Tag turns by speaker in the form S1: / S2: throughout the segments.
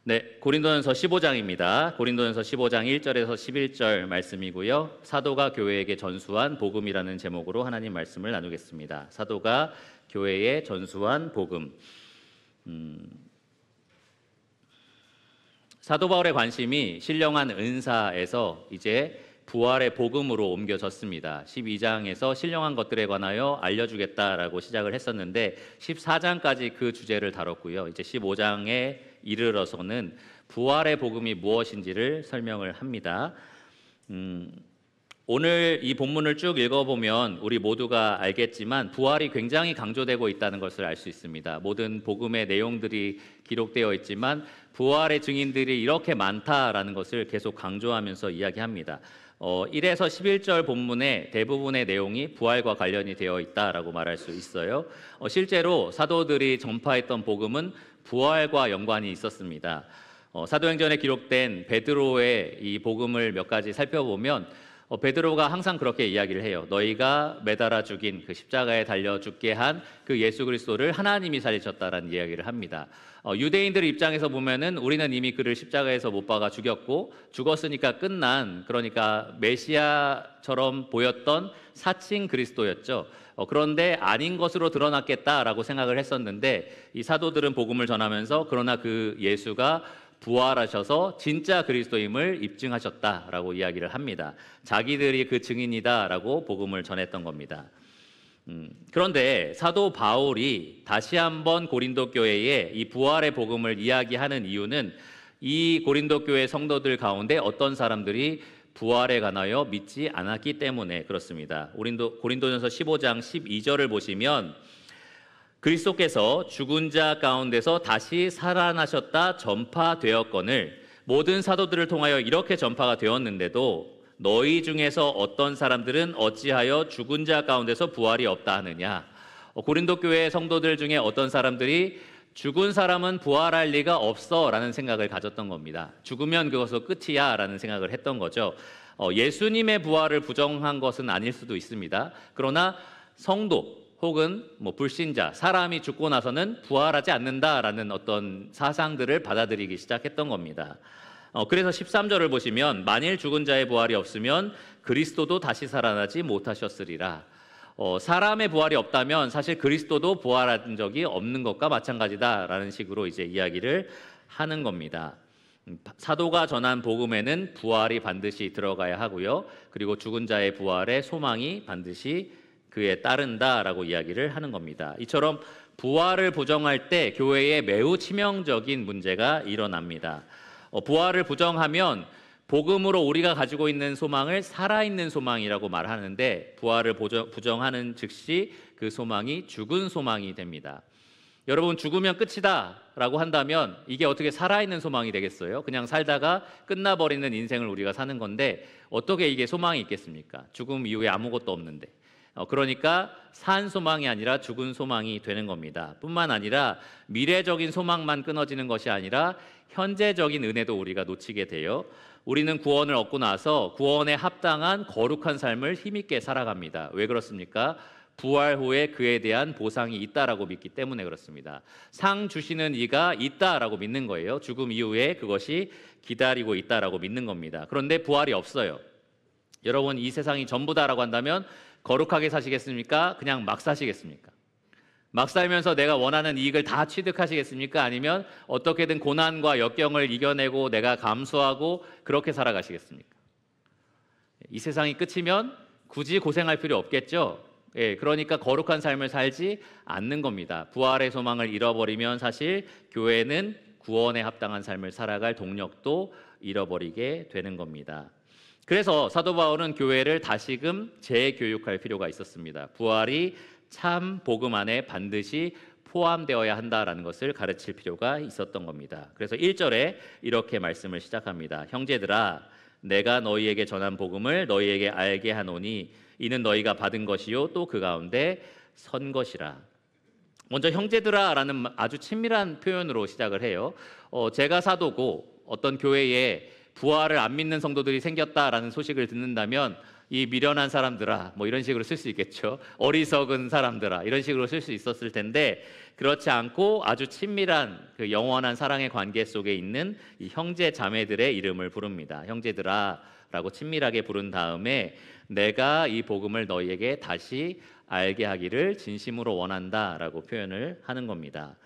S1: 네, 고린도전서 15장입니다. 고린도전서 15장 1절에서 11절 말씀이고요. 사도가 교회에게 전수한 복음이라는 제목으로 하나님 말씀을 나누겠습니다. 사도가 교회에 전수한 복음. 사도 바울의 관심이 신령한 은사에서 이제 부활의 복음으로 옮겨졌습니다. 12장에서 신령한 것들에 관하여 알려주겠다라고 시작을 했었는데 14장까지 그 주제를 다뤘고요. 이제 15장에 이르러서는 부활의 복음이 무엇인지를 설명을 합니다. 오늘 이 본문을 쭉 읽어보면 우리 모두가 알겠지만 부활이 굉장히 강조되고 있다는 것을 알 수 있습니다. 모든 복음의 내용들이 기록되어 있지만 부활의 증인들이 이렇게 많다라는 것을 계속 강조하면서 이야기합니다. 1에서 11절 본문의 대부분의 내용이 부활과 관련이 되어 있다라고 말할 수 있어요. 실제로 사도들이 전파했던 복음은 부활과 연관이 있었습니다. 사도행전에 기록된 베드로의 이 복음을 몇 가지 살펴보면 베드로가 항상 그렇게 이야기를 해요. 너희가 매달아 죽인 그 십자가에 달려 죽게 한 그 예수 그리스도를 하나님이 살리셨다라는 이야기를 합니다. 유대인들 입장에서 보면은 우리는 이미 그를 십자가에서 못 박아 죽였고 죽었으니까 끝난, 그러니까 메시아처럼 보였던 사칭 그리스도였죠. 그런데 아닌 것으로 드러났겠다라고 생각을 했었는데 이 사도들은 복음을 전하면서 그러나 그 예수가 부활하셔서 진짜 그리스도임을 입증하셨다라고 이야기를 합니다. 자기들이 그 증인이다라고 복음을 전했던 겁니다. 그런데 사도 바울이 다시 한번 고린도 교회에 이 부활의 복음을 이야기하는 이유는 이 고린도 교회 성도들 가운데 어떤 사람들이 부활에 관하여 믿지 않았기 때문에 그렇습니다. 고린도전서 15장 12절을 보시면 그리스도께서 죽은 자 가운데서 다시 살아나셨다 전파되었거늘 모든 사도들을 통하여 이렇게 전파가 되었는데도 너희 중에서 어떤 사람들은 어찌하여 죽은 자 가운데서 부활이 없다 하느냐. 고린도 교회 성도들 중에 어떤 사람들이 죽은 사람은 부활할 리가 없어 라는 생각을 가졌던 겁니다. 죽으면 그것은 끝이야 라는 생각을 했던 거죠. 예수님의 부활을 부정한 것은 아닐 수도 있습니다. 그러나 성도 혹은 불신자, 사람이 죽고 나서는 부활하지 않는다라는 어떤 사상들을 받아들이기 시작했던 겁니다. 그래서 13절을 보시면 만일 죽은 자의 부활이 없으면 그리스도도 다시 살아나지 못하셨으리라. 사람의 부활이 없다면 사실 그리스도도 부활한 적이 없는 것과 마찬가지다라는 식으로 이제 이야기를 하는 겁니다. 사도가 전한 복음에는 부활이 반드시 들어가야 하고요. 그리고 죽은 자의 부활의 소망이 반드시 그에 따른다라고 이야기를 하는 겁니다. 이처럼 부활을 부정할 때 교회에 매우 치명적인 문제가 일어납니다. 부활을 부정하면 복음으로 우리가 가지고 있는 소망을 살아있는 소망이라고 말하는데 부활을 부정하는 즉시 그 소망이 죽은 소망이 됩니다. 여러분, 죽으면 끝이다 라고 한다면 이게 어떻게 살아있는 소망이 되겠어요? 그냥 살다가 끝나버리는 인생을 우리가 사는 건데 어떻게 이게 소망이 있겠습니까? 죽음 이후에 아무것도 없는데. 그러니까 산 소망이 아니라 죽은 소망이 되는 겁니다. 뿐만 아니라 미래적인 소망만 끊어지는 것이 아니라 현재적인 은혜도 우리가 놓치게 돼요. 우리는 구원을 얻고 나서 구원에 합당한 거룩한 삶을 힘있게 살아갑니다. 왜 그렇습니까? 부활 후에 그에 대한 보상이 있다라고 믿기 때문에 그렇습니다. 상 주시는 이가 있다라고 믿는 거예요. 죽음 이후에 그것이 기다리고 있다라고 믿는 겁니다. 그런데 부활이 없어요. 여러분, 이 세상이 전부다라고 한다면 거룩하게 사시겠습니까? 그냥 막 사시겠습니까? 막 살면서 내가 원하는 이익을 다 취득하시겠습니까? 아니면 어떻게든 고난과 역경을 이겨내고 내가 감수하고 그렇게 살아가시겠습니까? 이 세상이 끝이면 굳이 고생할 필요 없겠죠? 그러니까 거룩한 삶을 살지 않는 겁니다. 부활의 소망을 잃어버리면 사실 교회는 구원에 합당한 삶을 살아갈 동력도 잃어버리게 되는 겁니다. 그래서 사도 바울은 교회를 다시금 재교육할 필요가 있었습니다. 부활이 참 복음 안에 반드시 포함되어야 한다라는 것을 가르칠 필요가 있었던 겁니다. 그래서 1절에 이렇게 말씀을 시작합니다. 형제들아, 내가 너희에게 전한 복음을 너희에게 알게 하노니 이는 너희가 받은 것이요 또 그 가운데 선 것이라. 먼저 형제들아 라는 아주 친밀한 표현으로 시작을 해요. 제가 사도고 어떤 교회에 부활을 안 믿는 성도들이 생겼다라는 소식을 듣는다면 이 미련한 사람들아, 뭐 이런 식으로 쓸 수 있겠죠. 어리석은 사람들아, 이런 식으로 쓸 수 있었을 텐데 그렇지 않고 아주 친밀한 그 영원한 사랑의 관계 속에 있는 이 형제 자매들의 이름을 부릅니다. 형제들아 라고 친밀하게 부른 다음에 내가 이 복음을 너희에게 다시 알게 하기를 진심으로 원한다 라고 표현을 하는 겁니다.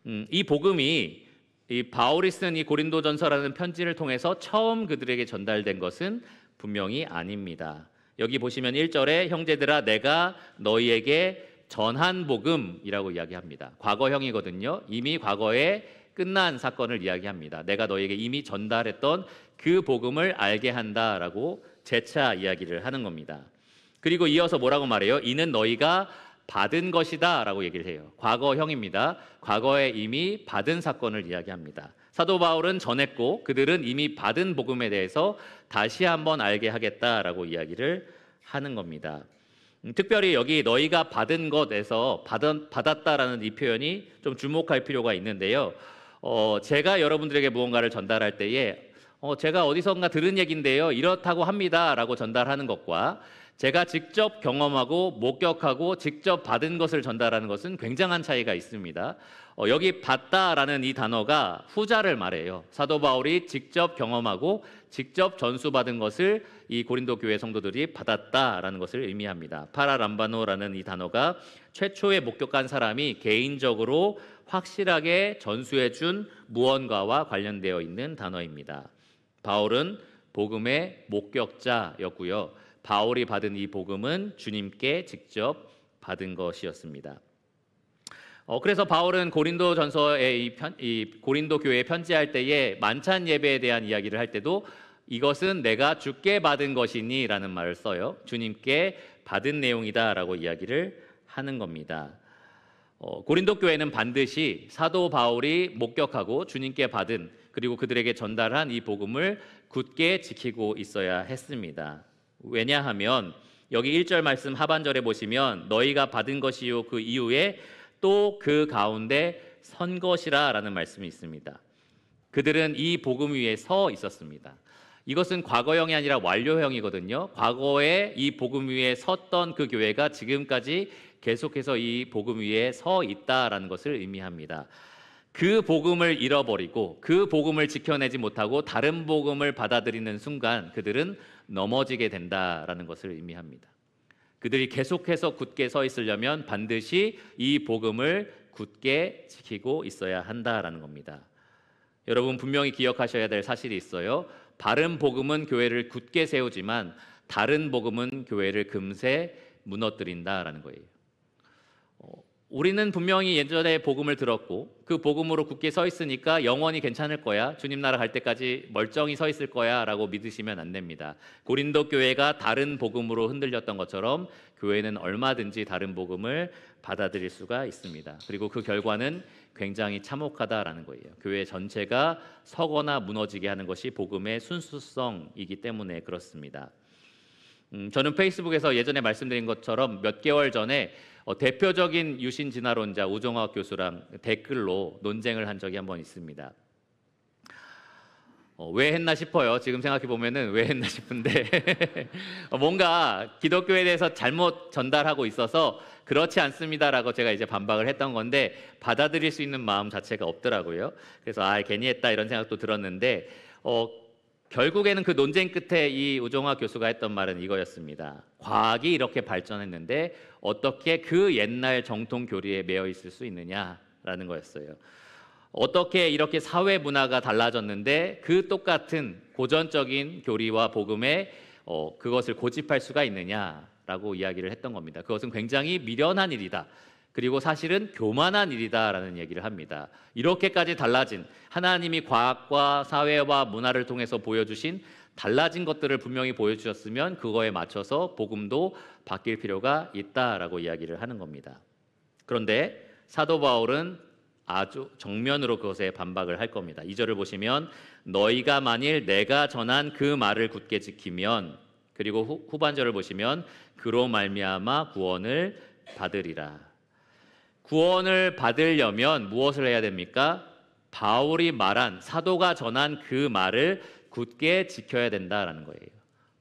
S1: 이 복음이 이 바울이 쓴 이 고린도전서라는 편지를 통해서 처음 그들에게 전달된 것은 분명히 아닙니다. 여기 보시면 1절에 형제들아 내가 너희에게 전한 복음이라고 이야기합니다. 과거형이거든요. 이미 과거에 끝난 사건을 이야기합니다. 내가 너희에게 이미 전달했던 그 복음을 알게 한다라고 재차 이야기를 하는 겁니다. 그리고 이어서 뭐라고 말해요? 이는 너희가 받은 것이다 라고 얘기를 해요. 과거형입니다. 과거에 이미 받은 사건을 이야기합니다. 사도 바울은 전했고 그들은 이미 받은 복음에 대해서 다시 한번 알게 하겠다라고 이야기를 하는 겁니다. 특별히 여기 너희가 받은 것에서 받았다라는 이 표현이 좀 주목할 필요가 있는데요. 제가 여러분들에게 무언가를 전달할 때에 제가 어디선가 들은 얘기인데요. 이렇다고 합니다 라고 전달하는 것과 제가 직접 경험하고 목격하고 직접 받은 것을 전달하는 것은 굉장한 차이가 있습니다. 여기 받다라는 이 단어가 후자를 말해요. 사도 바울이 직접 경험하고 직접 전수받은 것을 이 고린도 교회 성도들이 받았다라는 것을 의미합니다. 파라람바노라는 이 단어가 최초에 목격한 사람이 개인적으로 확실하게 전수해 준 무언가와 관련되어 있는 단어입니다. 바울은 복음의 목격자였고요. 바울이 받은 이 복음은 주님께 직접 받은 것이었습니다. 그래서 바울은 고린도전서의 이 고린도 교회에 편지할 때에 만찬 예배에 대한 이야기를 할 때도 이것은 내가 주께 받은 것이니라는 말을 써요. 주님께 받은 내용이다라고 이야기를 하는 겁니다. 고린도 교회는 반드시 사도 바울이 목격하고 주님께 받은 그리고 그들에게 전달한 이 복음을 굳게 지키고 있어야 했습니다. 왜냐하면 여기 1절 말씀 하반절에 보시면 너희가 받은 것이요 그 이후에 또 그 가운데 선 것이라 라는 말씀이 있습니다. 그들은 이 복음 위에 서 있었습니다. 이것은 과거형이 아니라 완료형이거든요. 과거에 이 복음 위에 섰던 그 교회가 지금까지 계속해서 이 복음 위에 서 있다라는 것을 의미합니다. 그 복음을 잃어버리고 그 복음을 지켜내지 못하고 다른 복음을 받아들이는 순간 그들은 넘어지게 된다라는 것을 의미합니다. 그들이 계속해서 굳게 서 있으려면 반드시 이 복음을 굳게 지키고 있어야 한다라는 겁니다. 여러분 분명히 기억하셔야 될 사실이 있어요. 바른 복음은 교회를 굳게 세우지만 다른 복음은 교회를 금세 무너뜨린다라는 거예요. 우리는 분명히 예전에 복음을 들었고 그 복음으로 굳게 서 있으니까 영원히 괜찮을 거야, 주님 나라 갈 때까지 멀쩡히 서 있을 거야 라고 믿으시면 안 됩니다. 고린도 교회가 다른 복음으로 흔들렸던 것처럼 교회는 얼마든지 다른 복음을 받아들일 수가 있습니다. 그리고 그 결과는 굉장히 참혹하다라는 거예요. 교회 전체가 서거나 무너지게 하는 것이 복음의 순수성이기 때문에 그렇습니다. 저는 페이스북에서 예전에 말씀드린 것처럼 몇 개월 전에 대표적인 유신 진화론자 우종학 교수랑 댓글로 논쟁을 한 적이 한번 있습니다. 왜 했나 싶어요. 지금 생각해 보면은 왜 했나 싶은데 뭔가 기독교에 대해서 잘못 전달하고 있어서 그렇지 않습니다라고 제가 이제 반박을 했던 건데 받아들일 수 있는 마음 자체가 없더라고요. 그래서 괜히 했다 이런 생각도 들었는데 결국에는 그 논쟁 끝에 이 우종학 교수가 했던 말은 이거였습니다. 과학이 이렇게 발전했는데 어떻게 그 옛날 정통 교리에 매여 있을 수 있느냐라는 거였어요. 어떻게 이렇게 사회 문화가 달라졌는데 그 똑같은 고전적인 교리와 복음에 그것을 고집할 수가 있느냐라고 이야기를 했던 겁니다. 그것은 굉장히 미련한 일이다. 그리고 사실은 교만한 일이다라는 얘기를 합니다. 이렇게까지 달라진 하나님이 과학과 사회와 문화를 통해서 보여주신 달라진 것들을 분명히 보여주셨으면 그거에 맞춰서 복음도 바뀔 필요가 있다라고 이야기를 하는 겁니다. 그런데 사도 바울은 아주 정면으로 그것에 반박을 할 겁니다. 2절을 보시면 너희가 만일 내가 전한 그 말을 굳게 지키면, 그리고 후반절을 보시면 그로 말미암아 구원을 받으리라. 구원을 받으려면 무엇을 해야 됩니까? 바울이 말한, 사도가 전한 그 말을 굳게 지켜야 된다라는 거예요.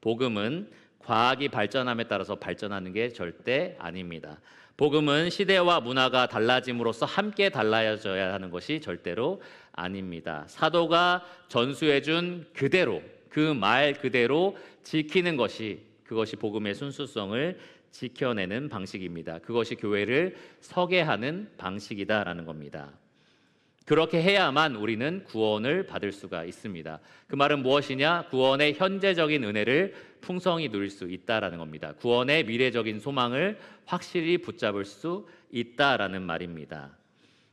S1: 복음은 과학이 발전함에 따라서 발전하는 게 절대 아닙니다. 복음은 시대와 문화가 달라짐으로써 함께 달라져야 하는 것이 절대로 아닙니다. 사도가 전수해준 그대로, 그 말 그대로 지키는 것이, 그것이 복음의 순수성을 지켜내는 방식입니다. 그것이 교회를 서게 하는 방식이다라는 겁니다. 그렇게 해야만 우리는 구원을 받을 수가 있습니다. 그 말은 무엇이냐? 구원의 현재적인 은혜를 풍성히 누릴 수 있다라는 겁니다. 구원의 미래적인 소망을 확실히 붙잡을 수 있다라는 말입니다.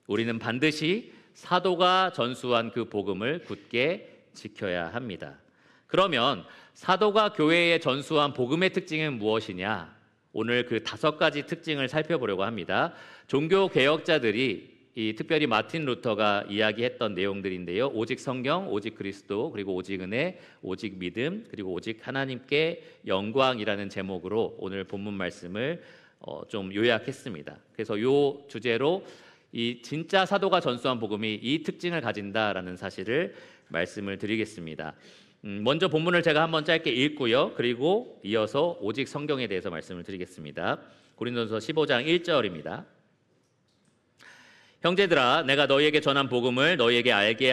S1: 우리는 반드시 사도가 전수한 그 복음을 굳게 지켜야 합니다. 그러면 사도가 교회에 전수한 복음의 특징은 무엇이냐? 오늘 그 5가지 특징을 살펴보려고 합니다. 종교 개혁자들이 특별히 마틴 루터가 이야기했던 내용들인데요. 오직 성경, 오직 그리스도, 그리고 오직 은혜, 오직 믿음, 그리고 오직 하나님께 영광이라는 제목으로 오늘 본문 말씀을 좀 요약했습니다. 그래서 이 주제로 이 진짜 사도가 전수한 복음이 이 특징을 가진다라는 사실을 말씀을 드리겠습니다. 먼저 본문을 제가 한번 짧게 읽고요. 그리고 이어서 오직 성경에 대해서 말씀을 드리겠습니다. 고린도전서 15장 1절입니다. 형제들아, 내가 너희에게 전한 복음을 너희에게 알게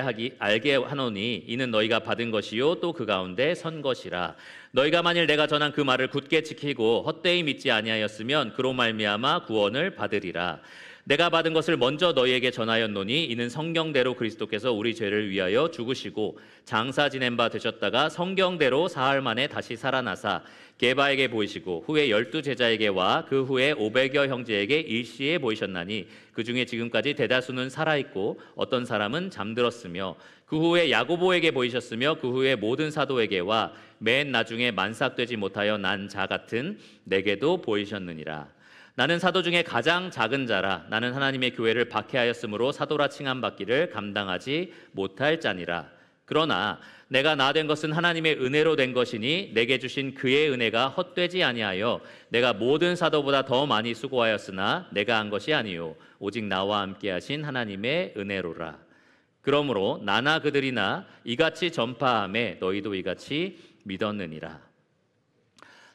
S1: 하노니 이는 너희가 받은 것이요 또 그 가운데 선 것이라. 너희가 만일 내가 전한 그 말을 굳게 지키고 헛되이 믿지 아니하였으면 그로 말미암아 구원을 받으리라. 내가 받은 것을 먼저 너희에게 전하였노니 이는 성경대로 그리스도께서 우리 죄를 위하여 죽으시고 장사 지낸 바 되셨다가 성경대로 사흘 만에 다시 살아나사 게바에게 보이시고 후에 12제자에게와 그 후에 500여 형제에게 일시에 보이셨나니 그 중에 지금까지 대다수는 살아있고 어떤 사람은 잠들었으며 그 후에 야고보에게 보이셨으며 그 후에 모든 사도에게와 맨 나중에 만삭되지 못하여 난 자 같은 내게도 보이셨느니라. 나는 사도 중에 가장 작은 자라. 나는 하나님의 교회를 박해하였으므로 사도라 칭함받기를 감당하지 못할 자니라. 그러나 내가 나 된 것은 하나님의 은혜로 된 것이니 내게 주신 그의 은혜가 헛되지 아니하여 내가 모든 사도보다 더 많이 수고하였으나 내가 한 것이 아니요 오직 나와 함께 하신 하나님의 은혜로라. 그러므로 나나 그들이나 이같이 전파함에 너희도 이같이 믿었느니라.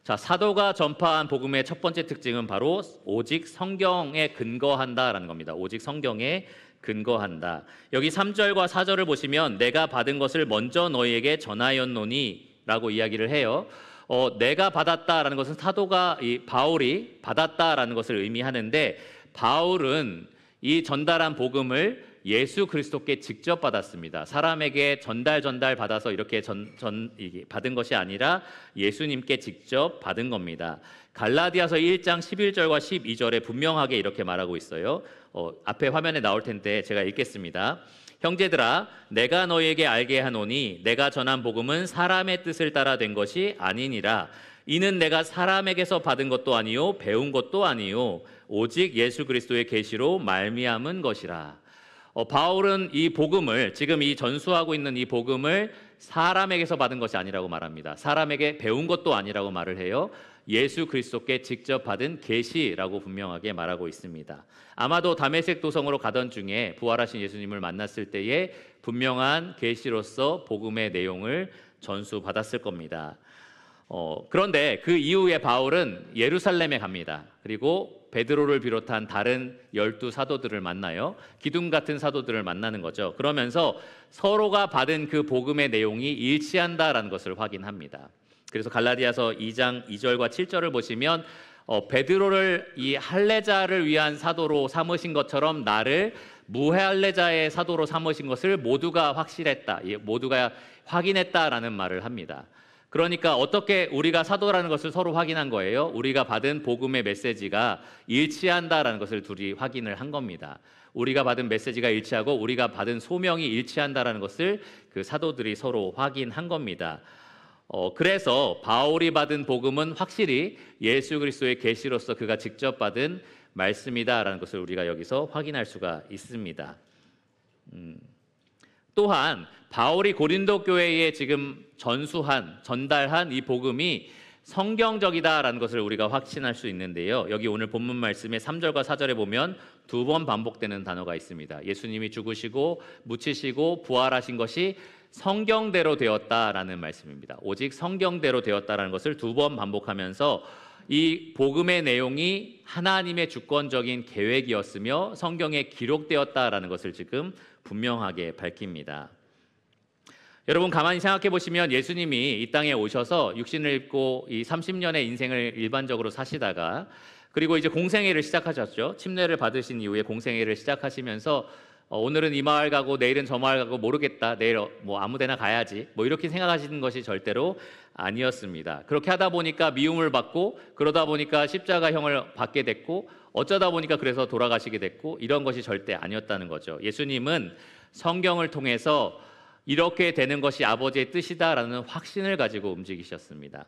S1: 자, 사도가 전파한 복음의 첫 번째 특징은 바로 오직 성경에 근거한다라는 겁니다. 오직 성경에 근거한다. 여기 3절과 4절을 보시면 내가 받은 것을 먼저 너희에게 전하였노니 라고 이야기를 해요. 내가 받았다라는 것은 사도가 바울이 받았다라는 것을 의미하는데, 바울은 이 전달한 복음을 예수 그리스도께 직접 받았습니다. 사람에게 전달 받아서 이렇게 받은 것이 아니라 예수님께 직접 받은 겁니다. 갈라디아서 1장 11절과 12절에 분명하게 이렇게 말하고 있어요. 앞에 화면에 나올 텐데 제가 읽겠습니다. 형제들아, 내가 너희에게 알게 하노니 내가 전한 복음은 사람의 뜻을 따라 된 것이 아니니라. 이는 내가 사람에게서 받은 것도 아니요 배운 것도 아니요 오직 예수 그리스도의 계시로 말미암은 것이라. 바울은 이 복음을, 지금 이 전수하고 있는 이 복음을 사람에게서 받은 것이 아니라고 말합니다. 사람에게 배운 것도 아니라고 말을 해요. 예수 그리스도께 직접 받은 계시라고 분명하게 말하고 있습니다. 아마도 다메섹 도성으로 가던 중에 부활하신 예수님을 만났을 때에 분명한 계시로서 복음의 내용을 전수받았을 겁니다. 그런데 그 이후에 바울은 예루살렘에 갑니다. 그리고 베드로를 비롯한 다른 12사도들을 만나요. 기둥 같은 사도들을 만나는 거죠. 그러면서 서로가 받은 그 복음의 내용이 일치한다라는 것을 확인합니다. 그래서 갈라디아서 2장 2절과 7절을 보시면 베드로를 이 할례자를 위한 사도로 삼으신 것처럼 나를 무할례자의 사도로 삼으신 것을 모두가 확실했다, 모두가 확인했다라는 말을 합니다. 그러니까 어떻게 우리가 사도라는 것을 서로 확인한 거예요? 우리가 받은 복음의 메시지가 일치한다라는 것을 둘이 확인을 한 겁니다. 우리가 받은 메시지가 일치하고 우리가 받은 소명이 일치한다라는 것을 그 사도들이 서로 확인한 겁니다. 그래서 바울이 받은 복음은 확실히 예수 그리스도의 계시로서 그가 직접 받은 말씀이다라는 것을 우리가 여기서 확인할 수가 있습니다. 또한 바울이 고린도 교회에 지금 전달한 이 복음이 성경적이다라는 것을 우리가 확신할 수 있는데요. 여기 오늘 본문 말씀의 3절과 4절에 보면 두 번 반복되는 단어가 있습니다. 예수님이 죽으시고 묻히시고 부활하신 것이 성경대로 되었다라는 말씀입니다. 오직 성경대로 되었다라는 것을 두 번 반복하면서 이 복음의 내용이 하나님의 주권적인 계획이었으며 성경에 기록되었다라는 것을 지금 분명하게 밝힙니다. 여러분 가만히 생각해 보시면 예수님이 이 땅에 오셔서 육신을 입고 이 30년의 인생을 일반적으로 사시다가 그리고 이제 공생애를 시작하셨죠. 침례를 받으신 이후에 공생애를 시작하시면서 오늘은 이 마을 가고 내일은 저 마을 가고 모르겠다. 내일 뭐 아무데나 가야지. 뭐 이렇게 생각하시는 것이 절대로 아니었습니다. 그렇게 하다 보니까 미움을 받고 그러다 보니까 십자가형을 받게 됐고 어쩌다 보니까 그래서 돌아가시게 됐고 이런 것이 절대 아니었다는 거죠. 예수님은 성경을 통해서 이렇게 되는 것이 아버지의 뜻이다라는 확신을 가지고 움직이셨습니다.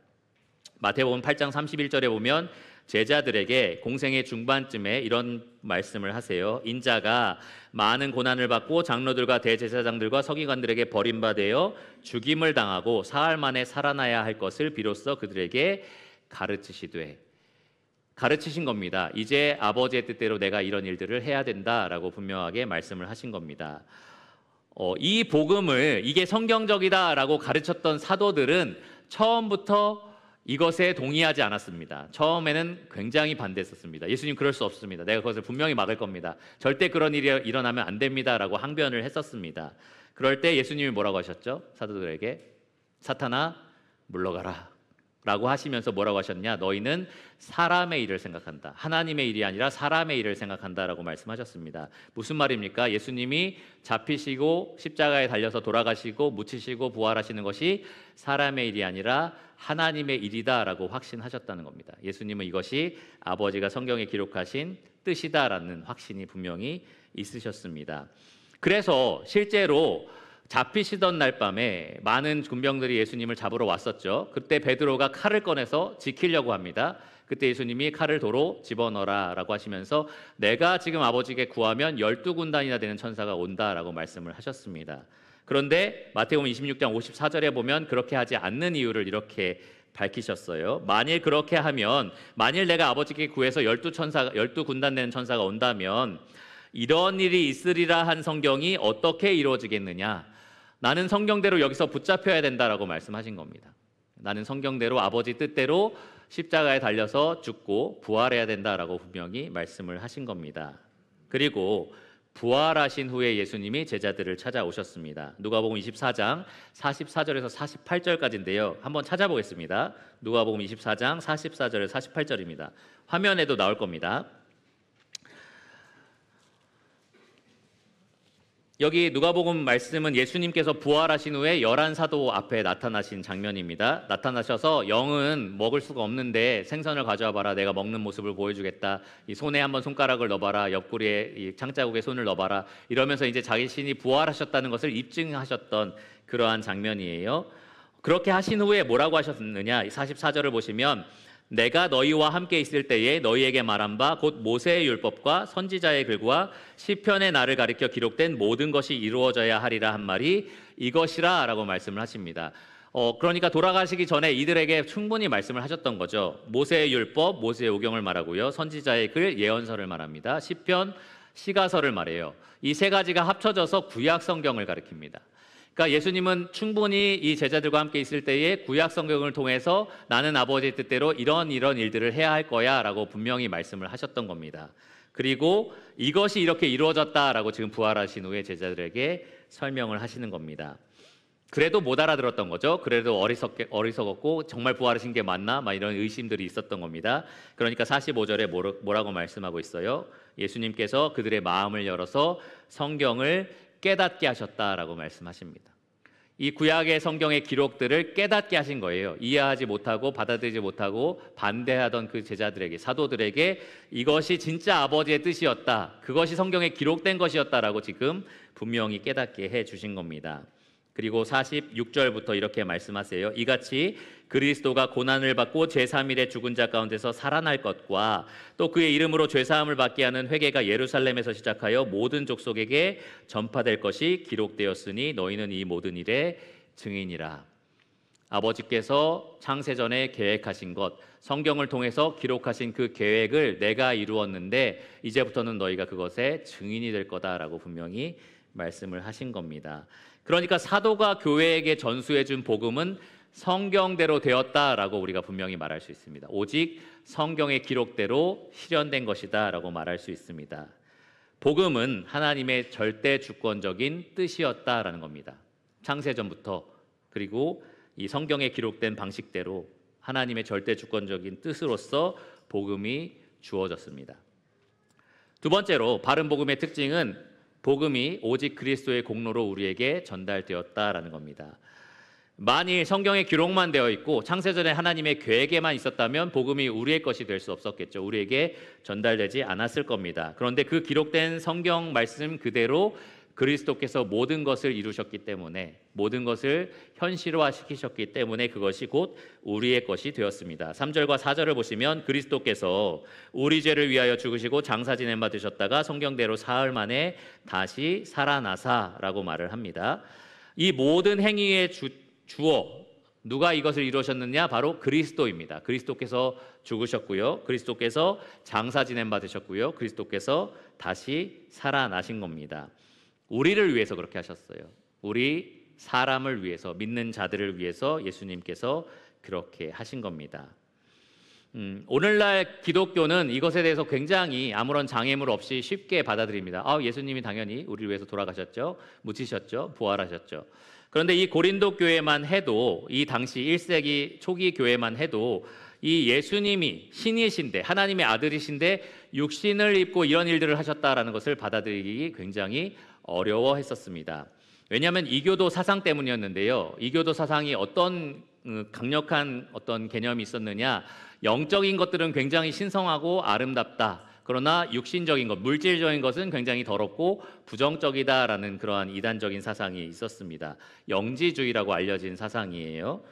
S1: 마태복음 8장 31절에 보면 제자들에게 공생의 중반쯤에 이런 말씀을 하세요. 인자가 많은 고난을 받고 장로들과 대제사장들과 서기관들에게 버림받아 죽임을 당하고 사흘 만에 살아나야 할 것을 비로소 그들에게 가르치신 겁니다. 이제 아버지의 뜻대로 내가 이런 일들을 해야 된다라고 분명하게 말씀을 하신 겁니다. 이 복음을 이게 성경적이다라고 가르쳤던 사도들은 처음부터 이것에 동의하지 않았습니다. 처음에는 굉장히 반대했었습니다. 예수님 그럴 수 없습니다. 내가 그것을 분명히 막을 겁니다. 절대 그런 일이 일어나면 안 됩니다라고 항변을 했었습니다. 그럴 때 예수님이 뭐라고 하셨죠? 사도들에게 사탄아 물러가라 라고 하시면서 뭐라고 하셨냐? 너희는 사람의 일을 생각한다. 하나님의 일이 아니라 사람의 일을 생각한다라고 말씀하셨습니다. 무슨 말입니까? 예수님이 잡히시고 십자가에 달려서 돌아가시고 묻히시고 부활하시는 것이 사람의 일이 아니라 하나님의 일이다라고 확신하셨다는 겁니다. 예수님은 이것이 아버지가 성경에 기록하신 뜻이다라는 확신이 분명히 있으셨습니다. 그래서 실제로 잡히시던 날 밤에 많은 군병들이 예수님을 잡으러 왔었죠. 그때 베드로가 칼을 꺼내서 지키려고 합니다. 그때 예수님이 칼을 도로 집어넣어라 라고 하시면서 내가 지금 아버지께 구하면 12군단이나 되는 천사가 온다라고 말씀을 하셨습니다. 그런데 마태복음 26장 54절에 보면 그렇게 하지 않는 이유를 이렇게 밝히셨어요. 만일 그렇게 하면 만일 내가 아버지께 구해서 12군단 되는 천사가 온다면 이런 일이 있으리라 한 성경이 어떻게 이루어지겠느냐? 나는 성경대로 여기서 붙잡혀야 된다라고 말씀하신 겁니다. 나는 성경대로 아버지 뜻대로 십자가에 달려서 죽고 부활해야 된다라고 분명히 말씀을 하신 겁니다. 그리고 부활하신 후에 예수님이 제자들을 찾아오셨습니다. 누가복음 24장 44절에서 48절까지인데요. 한번 찾아보겠습니다. 누가복음 24장 44절에서 48절입니다. 화면에도 나올 겁니다. 여기 누가복음 말씀은 예수님께서 부활하신 후에 11사도 앞에 나타나신 장면입니다. 나타나셔서 영은 먹을 수가 없는데 생선을 가져와 봐라. 내가 먹는 모습을 보여주겠다. 이 손에 한번 손가락을 넣어봐라. 옆구리에 이 창자국에 손을 넣어봐라. 이러면서 이제 자신이 부활하셨다는 것을 입증하셨던 그러한 장면이에요. 그렇게 하신 후에 뭐라고 하셨느냐? 44절을 보시면 내가 너희와 함께 있을 때에 너희에게 말한 바 곧 모세의 율법과 선지자의 글과 시편의 나를 가리켜 기록된 모든 것이 이루어져야 하리라 한 말이 이것이라 라고 말씀을 하십니다. 그러니까 돌아가시기 전에 이들에게 충분히 말씀을 하셨던 거죠. 모세의 율법, 모세의 오경을 말하고요. 선지자의 글, 예언서를 말합니다. 시편, 시가서를 말해요. 이 세 가지가 합쳐져서 구약 성경을 가리킵니다. 그러니까 예수님은 충분히 이 제자들과 함께 있을 때에 구약 성경을 통해서 나는 아버지의 뜻대로 이런 일들을 해야 할 거야 라고 분명히 말씀을 하셨던 겁니다. 그리고 이것이 이렇게 이루어졌다라고 지금 부활하신 후에 제자들에게 설명을 하시는 겁니다. 그래도 못 알아들었던 거죠. 그래도 어리석었고 정말 부활하신 게 맞나? 막 이런 의심들이 있었던 겁니다. 그러니까 45절에 뭐라고 말씀하고 있어요? 예수님께서 그들의 마음을 열어서 성경을 깨닫게 하셨다라고 말씀하십니다. 이 구약의 성경의 기록들을 깨닫게 하신 거예요. 이해하지 못하고 받아들이지 못하고 반대하던 그 제자들에게, 사도들에게 이것이 진짜 아버지의 뜻이었다. 그것이 성경에 기록된 것이었다라고 지금 분명히 깨닫게 해 주신 겁니다. 그리고 46절부터 이렇게 말씀하세요. 이같이 그리스도가 고난을 받고 제3일에 죽은 자 가운데서 살아날 것과 또 그의 이름으로 죄사함을 받게 하는 회개가 예루살렘에서 시작하여 모든 족속에게 전파될 것이 기록되었으니 너희는 이 모든 일의 증인이라. 아버지께서 창세전에 계획하신 것, 성경을 통해서 기록하신 그 계획을 내가 이루었는데 이제부터는 너희가 그것의 증인이 될 거다라고 분명히 말씀을 하신 겁니다. 그러니까 사도가 교회에게 전수해 준 복음은 성경대로 되었다라고 우리가 분명히 말할 수 있습니다. 오직 성경의 기록대로 실현된 것이다라고 말할 수 있습니다. 복음은 하나님의 절대 주권적인 뜻이었다라는 겁니다. 창세전부터, 그리고 이 성경에 기록된 방식대로 하나님의 절대 주권적인 뜻으로서 복음이 주어졌습니다. 두 번째로 바른 복음의 특징은 복음이 오직 그리스도의 공로로 우리에게 전달되었다라는 겁니다. 만일 성경에 기록만 되어 있고 창세전에 하나님의 계획에만 있었다면 복음이 우리의 것이 될 수 없었겠죠. 우리에게 전달되지 않았을 겁니다. 그런데 그 기록된 성경 말씀 그대로 그리스도께서 모든 것을 이루셨기 때문에, 모든 것을 현실화시키셨기 때문에 그것이 곧 우리의 것이 되었습니다. 3절과 4절을 보시면 그리스도께서 우리 죄를 위하여 죽으시고 장사 지낸 바 되셨다가 성경대로 사흘 만에 다시 살아나사라고 말을 합니다. 이 모든 행위의 주어, 누가 이것을 이루셨느냐? 바로 그리스도입니다. 그리스도께서 죽으셨고요, 그리스도께서 장사 지낸 바 되셨고요, 그리스도께서 다시 살아나신 겁니다. 우리를 위해서 그렇게 하셨어요. 우리 사람을 위해서, 믿는 자들을 위해서 예수님께서 그렇게 하신 겁니다. 오늘날 기독교는 이것에 대해서 굉장히 아무런 장애물 없이 쉽게 받아들입니다. 예수님이 당연히 우리를 위해서 돌아가셨죠, 묻히셨죠, 부활하셨죠. 그런데 이 고린도 교회만 해도, 이 당시 1세기 초기 교회만 해도 이 예수님이 신이신데, 하나님의 아들이신데 육신을 입고 이런 일들을 하셨다라는 것을 받아들이기 굉장히 어려워했었습니다. 왜냐하면 이교도 사상 때문이었는데요. 이교도 사상이 어떤 강력한 어떤 개념이 있었느냐? 영적인 것들은 굉장히 신성하고 아름답다. 그러나 육신적인 것, 물질적인 것은 굉장히 더럽고 부정적이다라는 그러한 이단적인 사상이 있었습니다. 영지주의라고 알려진 사상이에요.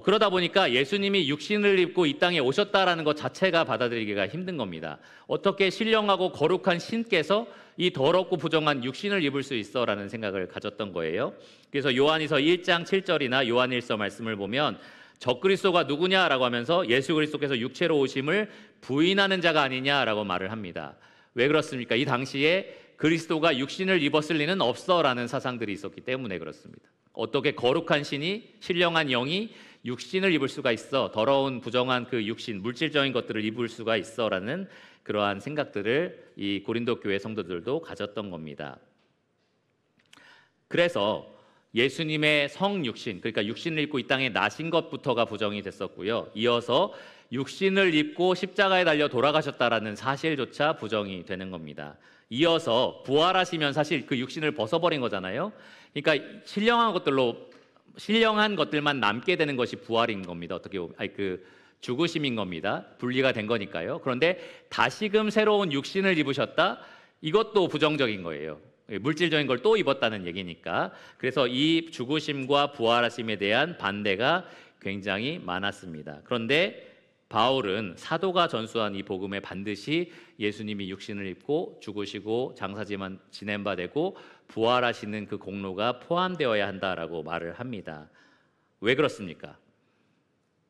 S1: 그러다 보니까 예수님이 육신을 입고 이 땅에 오셨다라는 것 자체가 받아들이기가 힘든 겁니다. 어떻게 신령하고 거룩한 신께서 이 더럽고 부정한 육신을 입을 수 있어라는 생각을 가졌던 거예요. 그래서 요한일서 1장 7절이나 요한일서 말씀을 보면 적그리스도가 누구냐라고 하면서 예수 그리스도께서 육체로 오심을 부인하는 자가 아니냐라고 말을 합니다. 왜 그렇습니까? 이 당시에 그리스도가 육신을 입었을 리는 없어라는 사상들이 있었기 때문에 그렇습니다. 어떻게 거룩한 신이, 신령한 영이 육신을 입을 수가 있어, 더러운 부정한 그 육신, 물질적인 것들을 입을 수가 있어라는 그러한 생각들을 이 고린도 교회 성도들도 가졌던 겁니다. 그래서 예수님의 성육신, 그러니까 육신을 입고 이 땅에 나신 것부터가 부정이 됐었고요, 이어서 육신을 입고 십자가에 달려 돌아가셨다라는 사실조차 부정이 되는 겁니다. 이어서 부활하시면 사실 그 육신을 벗어버린 거잖아요. 그러니까 신령한 것들만 남게 되는 것이 부활인 겁니다. 어떻게 보면 죽으심인 겁니다. 분리가 된 거니까요. 그런데 다시금 새로운 육신을 입으셨다? 이것도 부정적인 거예요. 물질적인 걸 또 입었다는 얘기니까. 그래서 이 죽으심과 부활하심에 대한 반대가 굉장히 많았습니다. 그런데 바울은 사도가 전수한 이 복음에 반드시 예수님이 육신을 입고 죽으시고 장사 지낸 바 되고 부활하시는 그 공로가 포함되어야 한다라고 말을 합니다. 왜 그렇습니까?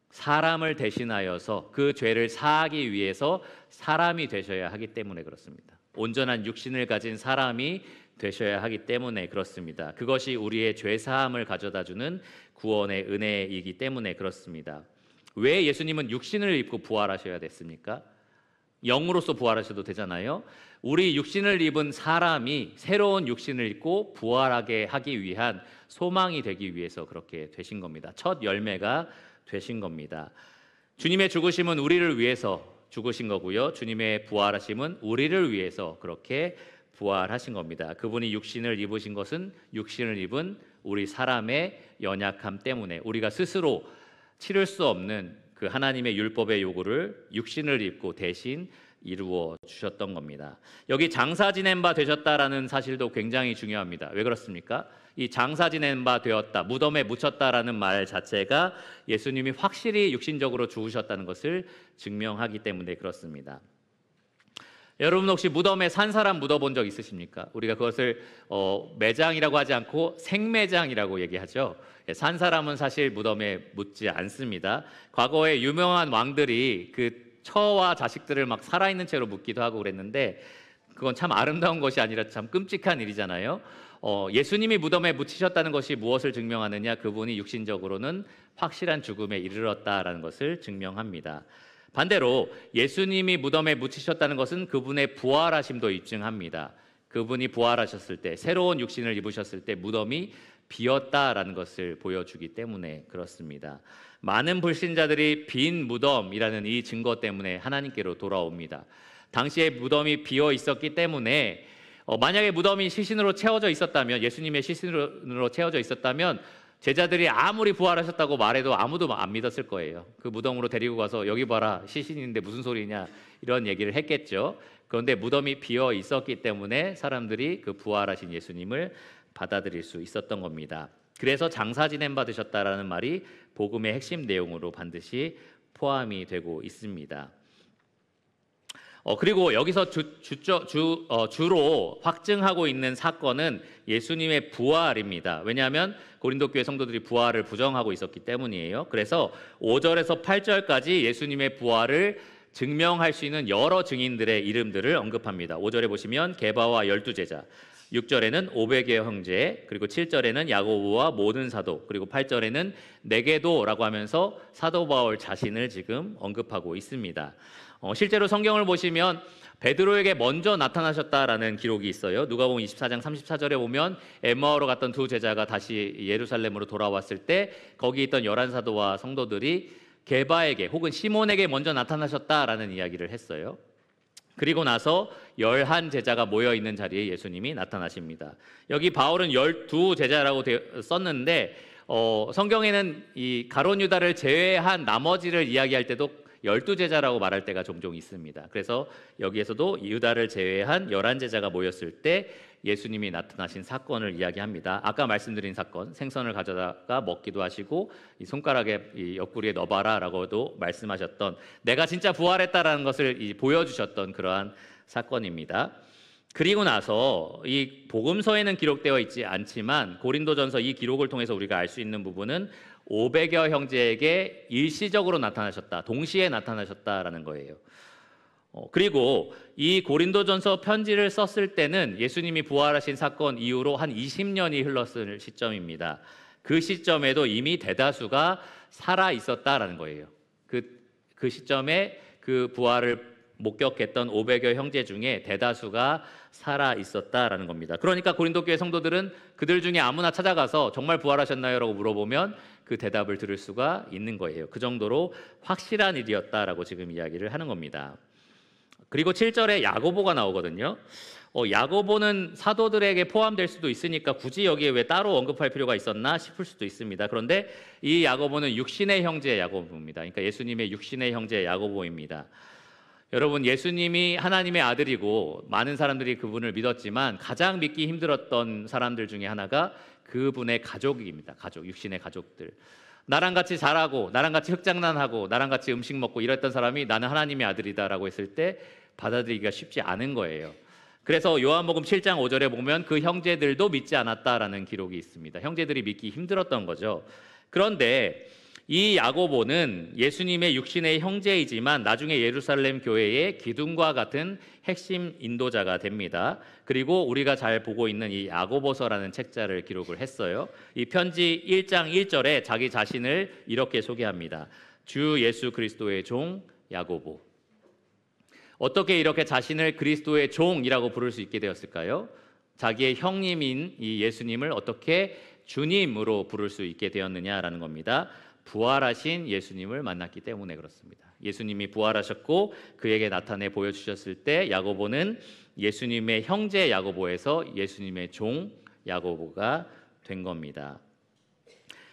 S1: 사람을 대신하여서 그 죄를 사하기 위해서 사람이 되셔야 하기 때문에 그렇습니다. 온전한 육신을 가진 사람이 되셔야 하기 때문에 그렇습니다. 그것이 우리의 죄 사함을 가져다주는 구원의 은혜이기 때문에 그렇습니다. 왜 예수님은 육신을 입고 부활하셔야 됐습니까? 영으로서 부활하셔도 되잖아요. 우리 육신을 입은 사람이 새로운 육신을 입고 부활하게 하기 위한 소망이 되기 위해서 그렇게 되신 겁니다. 첫 열매가 되신 겁니다. 주님의 죽으심은 우리를 위해서 죽으신 거고요, 주님의 부활하심은 우리를 위해서 그렇게 부활하신 겁니다. 그분이 육신을 입으신 것은 육신을 입은 우리 사람의 연약함 때문에, 우리가 스스로 치를 수 없는 그 하나님의 율법의 요구를 육신을 입고 대신 이루어 주셨던 겁니다. 여기 장사 지낸 바 되셨다라는 사실도 굉장히 중요합니다. 왜 그렇습니까? 이 장사 지낸 바 되었다, 무덤에 묻혔다라는 말 자체가 예수님이 확실히 육신적으로 죽으셨다는 것을 증명하기 때문에 그렇습니다. 여러분 혹시 무덤에 산 사람 묻어본 적 있으십니까? 우리가 그것을 매장이라고 하지 않고 생매장이라고 얘기하죠. 산 사람은 사실 무덤에 묻지 않습니다. 과거에 유명한 왕들이 그 처와 자식들을 막 살아있는 채로 묻기도 하고 그랬는데 그건 참 아름다운 것이 아니라 참 끔찍한 일이잖아요. 예수님이 무덤에 묻히셨다는 것이 무엇을 증명하느냐? 그분이 육신적으로는 확실한 죽음에 이르렀다라는 것을 증명합니다. 반대로 예수님이 무덤에 묻히셨다는 것은 그분의 부활하심도 입증합니다. 그분이 부활하셨을 때, 새로운 육신을 입으셨을 때 무덤이 비었다라는 것을 보여주기 때문에 그렇습니다. 많은 불신자들이 빈 무덤이라는 이 증거 때문에 하나님께로 돌아옵니다. 당시에 무덤이 비어 있었기 때문에 만약에 무덤이 시신으로 채워져 있었다면, 예수님의 시신으로 채워져 있었다면 제자들이 아무리 부활하셨다고 말해도 아무도 안 믿었을 거예요. 그 무덤으로 데리고 가서 여기 봐라, 시신인데 무슨 소리냐, 이런 얘기를 했겠죠. 그런데 무덤이 비어 있었기 때문에 사람들이 그 부활하신 예수님을 받아들일 수 있었던 겁니다. 그래서 장사 지냄 받으셨다라는 말이 복음의 핵심 내용으로 반드시 포함이 되고 있습니다. 그리고 여기서 주로 확증하고 있는 사건은 예수님의 부활입니다. 왜냐하면 고린도 교회 성도들이 부활을 부정하고 있었기 때문이에요. 그래서 5절에서 8절까지 예수님의 부활을 증명할 수 있는 여러 증인들의 이름들을 언급합니다. 5절에 보시면 게바와 12제자, 6절에는 500여 형제, 그리고 7절에는 야고보와 모든 사도, 그리고 8절에는 내게도라고 하면서 사도 바울 자신을 지금 언급하고 있습니다. 실제로 성경을 보시면 베드로에게 먼저 나타나셨다라는 기록이 있어요. 누가복음 24장 34절에 보면 엠마오로 갔던 두 제자가 다시 예루살렘으로 돌아왔을 때 거기 있던 11사도와 성도들이 게바에게 혹은 시몬에게 먼저 나타나셨다라는 이야기를 했어요. 그리고 나서 11제자가 모여있는 자리에 예수님이 나타나십니다. 여기 바울은 12제자라고 썼는데 성경에는 이 가룟 유다를 제외한 나머지를 이야기할 때도 12제자라고 말할 때가 종종 있습니다. 그래서 여기에서도 유다를 제외한 11제자가 모였을 때 예수님이 나타나신 사건을 이야기합니다. 아까 말씀드린 사건, 생선을 가져다가 먹기도 하시고 이 손가락에 이 옆구리에 넣어봐라 라고도 말씀하셨던, 내가 진짜 부활했다라는 것을 보여주셨던 그러한 사건입니다. 그리고 나서 이 복음서에는 기록되어 있지 않지만 고린도전서 이 기록을 통해서 우리가 알 수 있는 부분은 500여 형제에게 일시적으로 나타나셨다, 동시에 나타나셨다라는 거예요. 그리고 이 고린도전서 편지를 썼을 때는 예수님이 부활하신 사건 이후로 한 20년이 흘렀을 시점입니다. 그 시점에도 이미 대다수가 살아 있었다라는 거예요. 그 시점에 그 부활을 목격했던 500여 형제 중에 대다수가 살아 있었다라는 겁니다. 그러니까 고린도 교회 성도들은 그들 중에 아무나 찾아가서 정말 부활하셨나요? 라고 물어보면 그 대답을 들을 수가 있는 거예요. 그 정도로 확실한 일이었다라고 지금 이야기를 하는 겁니다. 그리고 7절에 야고보가 나오거든요. 야고보는 사도들에게 포함될 수도 있으니까 굳이 여기에 왜 따로 언급할 필요가 있었나 싶을 수도 있습니다. 그런데 이 야고보는 육신의 형제 야고보입니다. 그러니까 예수님의 육신의 형제 야고보입니다. 여러분, 예수님이 하나님의 아들이고 많은 사람들이 그분을 믿었지만 가장 믿기 힘들었던 사람들 중에 하나가 그분의 가족입니다. 가족, 육신의 가족들. 나랑 같이 자라고, 나랑 같이 흙장난하고, 나랑 같이 음식 먹고 이랬던 사람이 나는 하나님의 아들이다라고 했을 때 받아들이기가 쉽지 않은 거예요. 그래서 요한복음 7장 5절에 보면 그 형제들도 믿지 않았다라는 기록이 있습니다. 형제들이 믿기 힘들었던 거죠. 그런데 이 야고보는 예수님의 육신의 형제이지만 나중에 예루살렘 교회의 기둥과 같은 핵심 인도자가 됩니다. 그리고 우리가 잘 보고 있는 이 야고보서라는 책자를 기록을 했어요. 이 편지 1장 1절에 자기 자신을 이렇게 소개합니다. 주 예수 그리스도의 종 야고보. 어떻게 이렇게 자신을 그리스도의 종이라고 부를 수 있게 되었을까요? 자기의 형님인 이 예수님을 어떻게 주님으로 부를 수 있게 되었느냐라는 겁니다. 부활하신 예수님을 만났기 때문에 그렇습니다. 예수님이 부활하셨고 그에게 나타내 보여주셨을 때 야고보는 예수님의 형제 야고보에서 예수님의 종 야고보가 된 겁니다.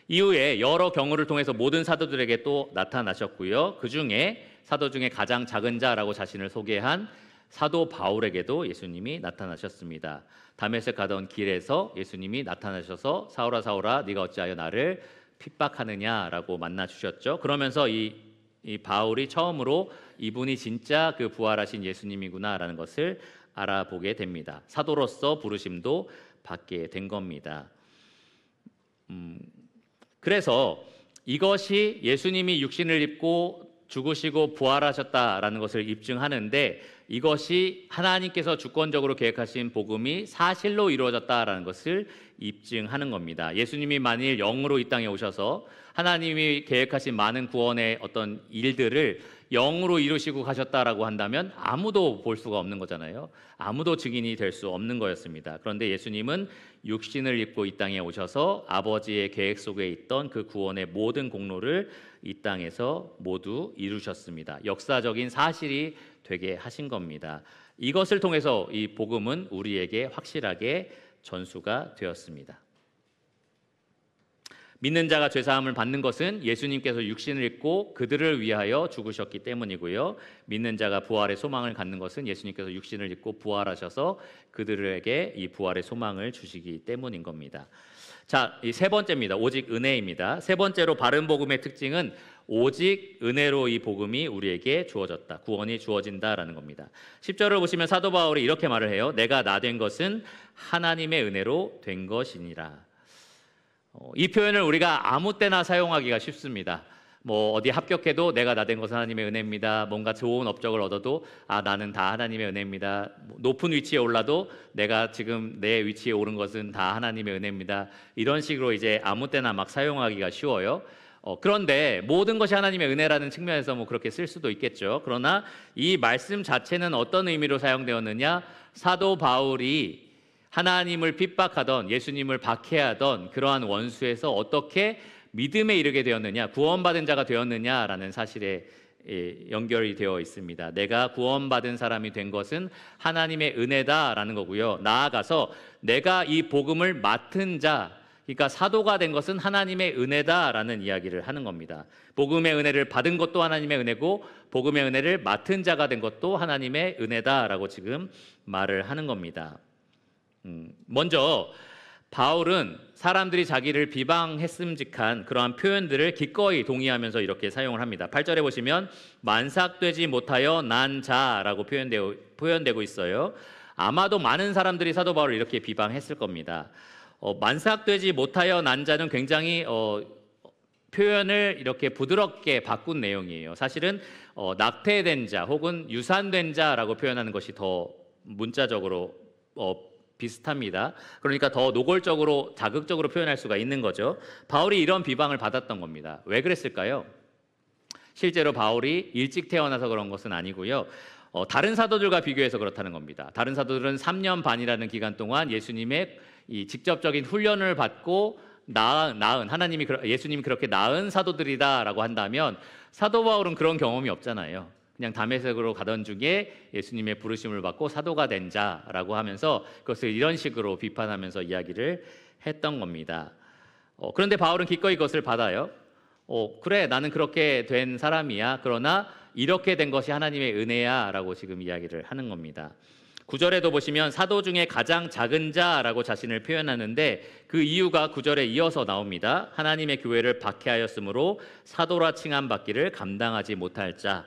S1: 이후에 여러 경우를 통해서 모든 사도들에게 또 나타나셨고요. 그 중에 사도 중에 가장 작은 자라고 자신을 소개한 사도 바울에게도 예수님이 나타나셨습니다. 다메섹 가던 길에서 예수님이 나타나셔서 사울아 사울아 네가 어찌하여 나를 핍박하느냐라고 만나 주셨죠. 그러면서 이 이 바울이 처음으로 이분이 진짜 그 부활하신 예수님이구나라는 것을 알아보게 됩니다. 사도로서 부르심도 받게 된 겁니다. 그래서 이것이 예수님이 육신을 입고 죽으시고 부활하셨다라는 것을 입증하는데, 이것이 하나님께서 주권적으로 계획하신 복음이 사실로 이루어졌다라는 것을 입증하는 겁니다. 예수님이 만일 영으로 이 땅에 오셔서 하나님이 계획하신 많은 구원의 어떤 일들을 영으로 이루시고 가셨다라고 한다면 아무도 볼 수가 없는 거잖아요. 아무도 증인이 될 수 없는 거였습니다. 그런데 예수님은 육신을 입고 이 땅에 오셔서 아버지의 계획 속에 있던 그 구원의 모든 공로를 이 땅에서 모두 이루셨습니다. 역사적인 사실이 되게 하신 겁니다. 이것을 통해서 이 복음은 우리에게 확실하게 전수가 되었습니다. 믿는 자가 죄사함을 받는 것은 예수님께서 육신을 입고 그들을 위하여 죽으셨기 때문이고요. 믿는 자가 부활의 소망을 갖는 것은 예수님께서 육신을 입고 부활하셔서 그들에게 이 부활의 소망을 주시기 때문인 겁니다. 자, 이 세 번째입니다. 오직 은혜입니다. 세 번째로 바른 복음의 특징은 오직 은혜로 이 복음이 우리에게 주어졌다. 구원이 주어진다라는 겁니다. 10절을 보시면 사도 바울이 이렇게 말을 해요. 내가 나 된 것은 하나님의 은혜로 된 것이니라. 이 표현을 우리가 아무 때나 사용하기가 쉽습니다. 뭐 어디 합격해도 내가 나 된 것은 하나님의 은혜입니다. 뭔가 좋은 업적을 얻어도 나는 다 하나님의 은혜입니다. 높은 위치에 올라도 내가 지금 내 위치에 오른 것은 다 하나님의 은혜입니다. 이런 식으로 이제 아무 때나 막 사용하기가 쉬워요. 그런데 모든 것이 하나님의 은혜라는 측면에서 뭐 그렇게 쓸 수도 있겠죠. 그러나 이 말씀 자체는 어떤 의미로 사용되었느냐? 사도 바울이 하나님을 핍박하던, 예수님을 박해하던 그러한 원수에서 어떻게 믿음에 이르게 되었느냐, 구원받은 자가 되었느냐라는 사실에 연결이 되어 있습니다. 내가 구원받은 사람이 된 것은 하나님의 은혜다라는 거고요. 나아가서 내가 이 복음을 맡은 자, 그러니까 사도가 된 것은 하나님의 은혜다라는 이야기를 하는 겁니다. 복음의 은혜를 받은 것도 하나님의 은혜고 복음의 은혜를 맡은 자가 된 것도 하나님의 은혜다라고 지금 말을 하는 겁니다. 먼저 바울은 사람들이 자기를 비방했음직한 그러한 표현들을 기꺼이 동의하면서 이렇게 사용을 합니다. 8절에 보시면 만삭되지 못하여 난 자라고 표현되고 있어요. 아마도 많은 사람들이 사도 바울을 이렇게 비방했을 겁니다. 만삭되지 못하여 난 자는 굉장히 표현을 이렇게 부드럽게 바꾼 내용이에요. 사실은 낙태된 자 혹은 유산된 자라고 표현하는 것이 더 문자적으로 비슷합니다. 그러니까 더 노골적으로 자극적으로 표현할 수가 있는 거죠. 바울이 이런 비방을 받았던 겁니다. 왜 그랬을까요? 실제로 바울이 일찍 태어나서 그런 것은 아니고요. 다른 사도들과 비교해서 그렇다는 겁니다. 다른 사도들은 3년 반이라는 기간 동안 예수님의 이 직접적인 훈련을 받고 예수님이 그렇게 낳은 사도들이다라고 한다면 사도 바울은 그런 경험이 없잖아요. 그냥 다메섹으로 가던 중에 예수님의 부르심을 받고 사도가 된 자라고 하면서 그것을 이런 식으로 비판하면서 이야기를 했던 겁니다. 그런데 바울은 기꺼이 그것을 받아요. 그래, 나는 그렇게 된 사람이야. 그러나 이렇게 된 것이 하나님의 은혜야 라고 지금 이야기를 하는 겁니다. 9절에도 보시면 사도 중에 가장 작은 자라고 자신을 표현하는데 그 이유가 9절에 이어서 나옵니다. 하나님의 교회를 박해하였으므로 사도라 칭함받기를 감당하지 못할 자.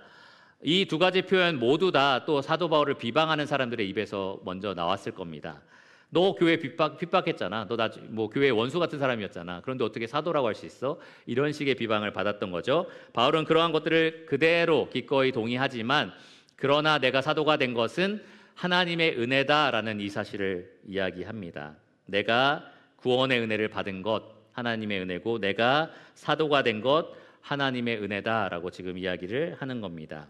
S1: 이 두 가지 표현 모두 다 또 사도 바울을 비방하는 사람들의 입에서 먼저 나왔을 겁니다. 너 교회 핍박했잖아. 너 뭐 교회 원수 같은 사람이었잖아. 그런데 어떻게 사도라고 할 수 있어? 이런 식의 비방을 받았던 거죠. 바울은 그러한 것들을 그대로 기꺼이 동의하지만 그러나 내가 사도가 된 것은 하나님의 은혜다라는 이 사실을 이야기합니다. 내가 구원의 은혜를 받은 것 하나님의 은혜고 내가 사도가 된 것 하나님의 은혜다라고 지금 이야기를 하는 겁니다.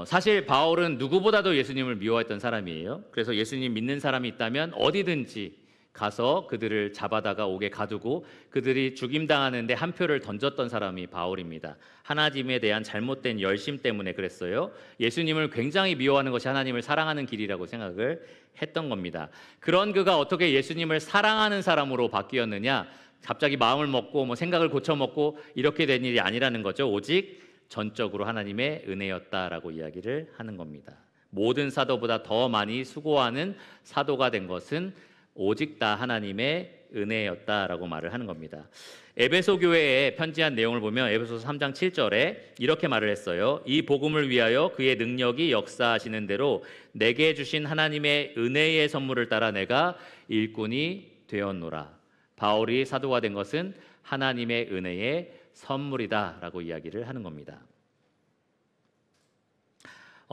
S1: 사실 바울은 누구보다도 예수님을 미워했던 사람이에요. 그래서 예수님 믿는 사람이 있다면 어디든지 가서 그들을 잡아다가 옥에 가두고 그들이 죽임당하는데 한 표를 던졌던 사람이 바울입니다. 하나님에 대한 잘못된 열심 때문에 그랬어요. 예수님을 굉장히 미워하는 것이 하나님을 사랑하는 길이라고 생각을 했던 겁니다. 그런 그가 어떻게 예수님을 사랑하는 사람으로 바뀌었느냐? 갑자기 마음을 먹고 뭐 생각을 고쳐먹고 이렇게 된 일이 아니라는 거죠. 오직 전적으로 하나님의 은혜였다라고 이야기를 하는 겁니다. 모든 사도보다 더 많이 수고하는 사도가 된 것은 오직 다 하나님의 은혜였다라고 말을 하는 겁니다. 에베소 교회에 편지한 내용을 보면 에베소서 3장 7절에 이렇게 말을 했어요. 이 복음을 위하여 그의 능력이 역사하시는 대로 내게 주신 하나님의 은혜의 선물을 따라 내가 일꾼이 되었노라. 바울이 사도가 된 것은 하나님의 은혜의 선물이다라고 이야기를 하는 겁니다.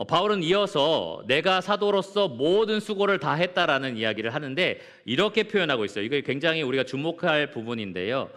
S1: 바울은 이어서 내가 사도로서 모든 수고를 다 했다라는 이야기를 하는데 이렇게 표현하고 있어요. 이게 굉장히 우리가 주목할 부분인데요.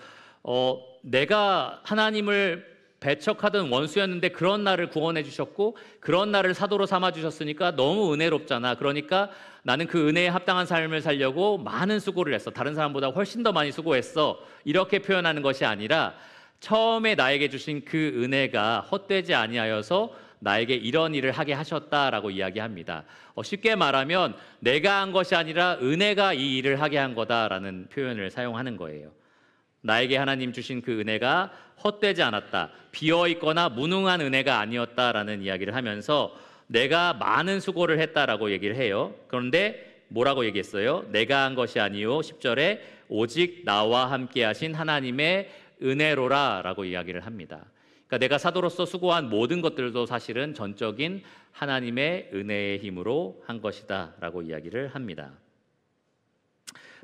S1: 내가 하나님을 배척하던 원수였는데 그런 나를 구원해 주셨고 그런 나를 사도로 삼아 주셨으니까 너무 은혜롭잖아. 그러니까 나는 그 은혜에 합당한 삶을 살려고 많은 수고를 했어. 다른 사람보다 훨씬 더 많이 수고했어. 이렇게 표현하는 것이 아니라 처음에 나에게 주신 그 은혜가 헛되지 아니하여서 나에게 이런 일을 하게 하셨다라고 이야기합니다. 쉽게 말하면 내가 한 것이 아니라 은혜가 이 일을 하게 한 거다라는 표현을 사용하는 거예요. 나에게 하나님 주신 그 은혜가 헛되지 않았다, 비어있거나 무능한 은혜가 아니었다라는 이야기를 하면서 내가 많은 수고를 했다라고 얘기를 해요. 그런데 뭐라고 얘기했어요? 내가 한 것이 아니요 10절에 오직 나와 함께 하신 하나님의 은혜로라 라고 이야기를 합니다. 그러니까 내가 사도로서 수고한 모든 것들도 사실은 전적인 하나님의 은혜의 힘으로 한 것이다 라고 이야기를 합니다.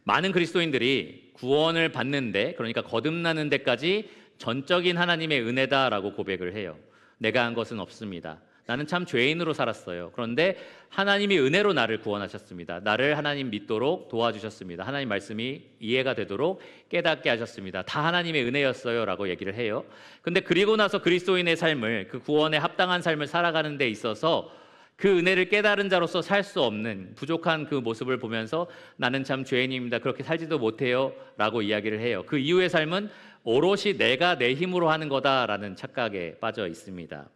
S1: 많은 그리스도인들이 구원을 받는데, 그러니까 거듭나는 데까지 전적인 하나님의 은혜다라고 고백을 해요. 내가 한 것은 없습니다. 나는 참 죄인으로 살았어요. 그런데 하나님이 은혜로 나를 구원하셨습니다. 나를 하나님 믿도록 도와주셨습니다. 하나님 말씀이 이해가 되도록 깨닫게 하셨습니다. 다 하나님의 은혜였어요 라고 얘기를 해요. 근데 그리고 나서 그리스도인의 삶을, 그 구원에 합당한 삶을 살아가는 데 있어서 그 은혜를 깨달은 자로서 살 수 없는 부족한 그 모습을 보면서 나는 참 죄인입니다. 그렇게 살지도 못해요 라고 이야기를 해요. 그 이후의 삶은 오롯이 내가 내 힘으로 하는 거다라는 착각에 빠져 있습니다.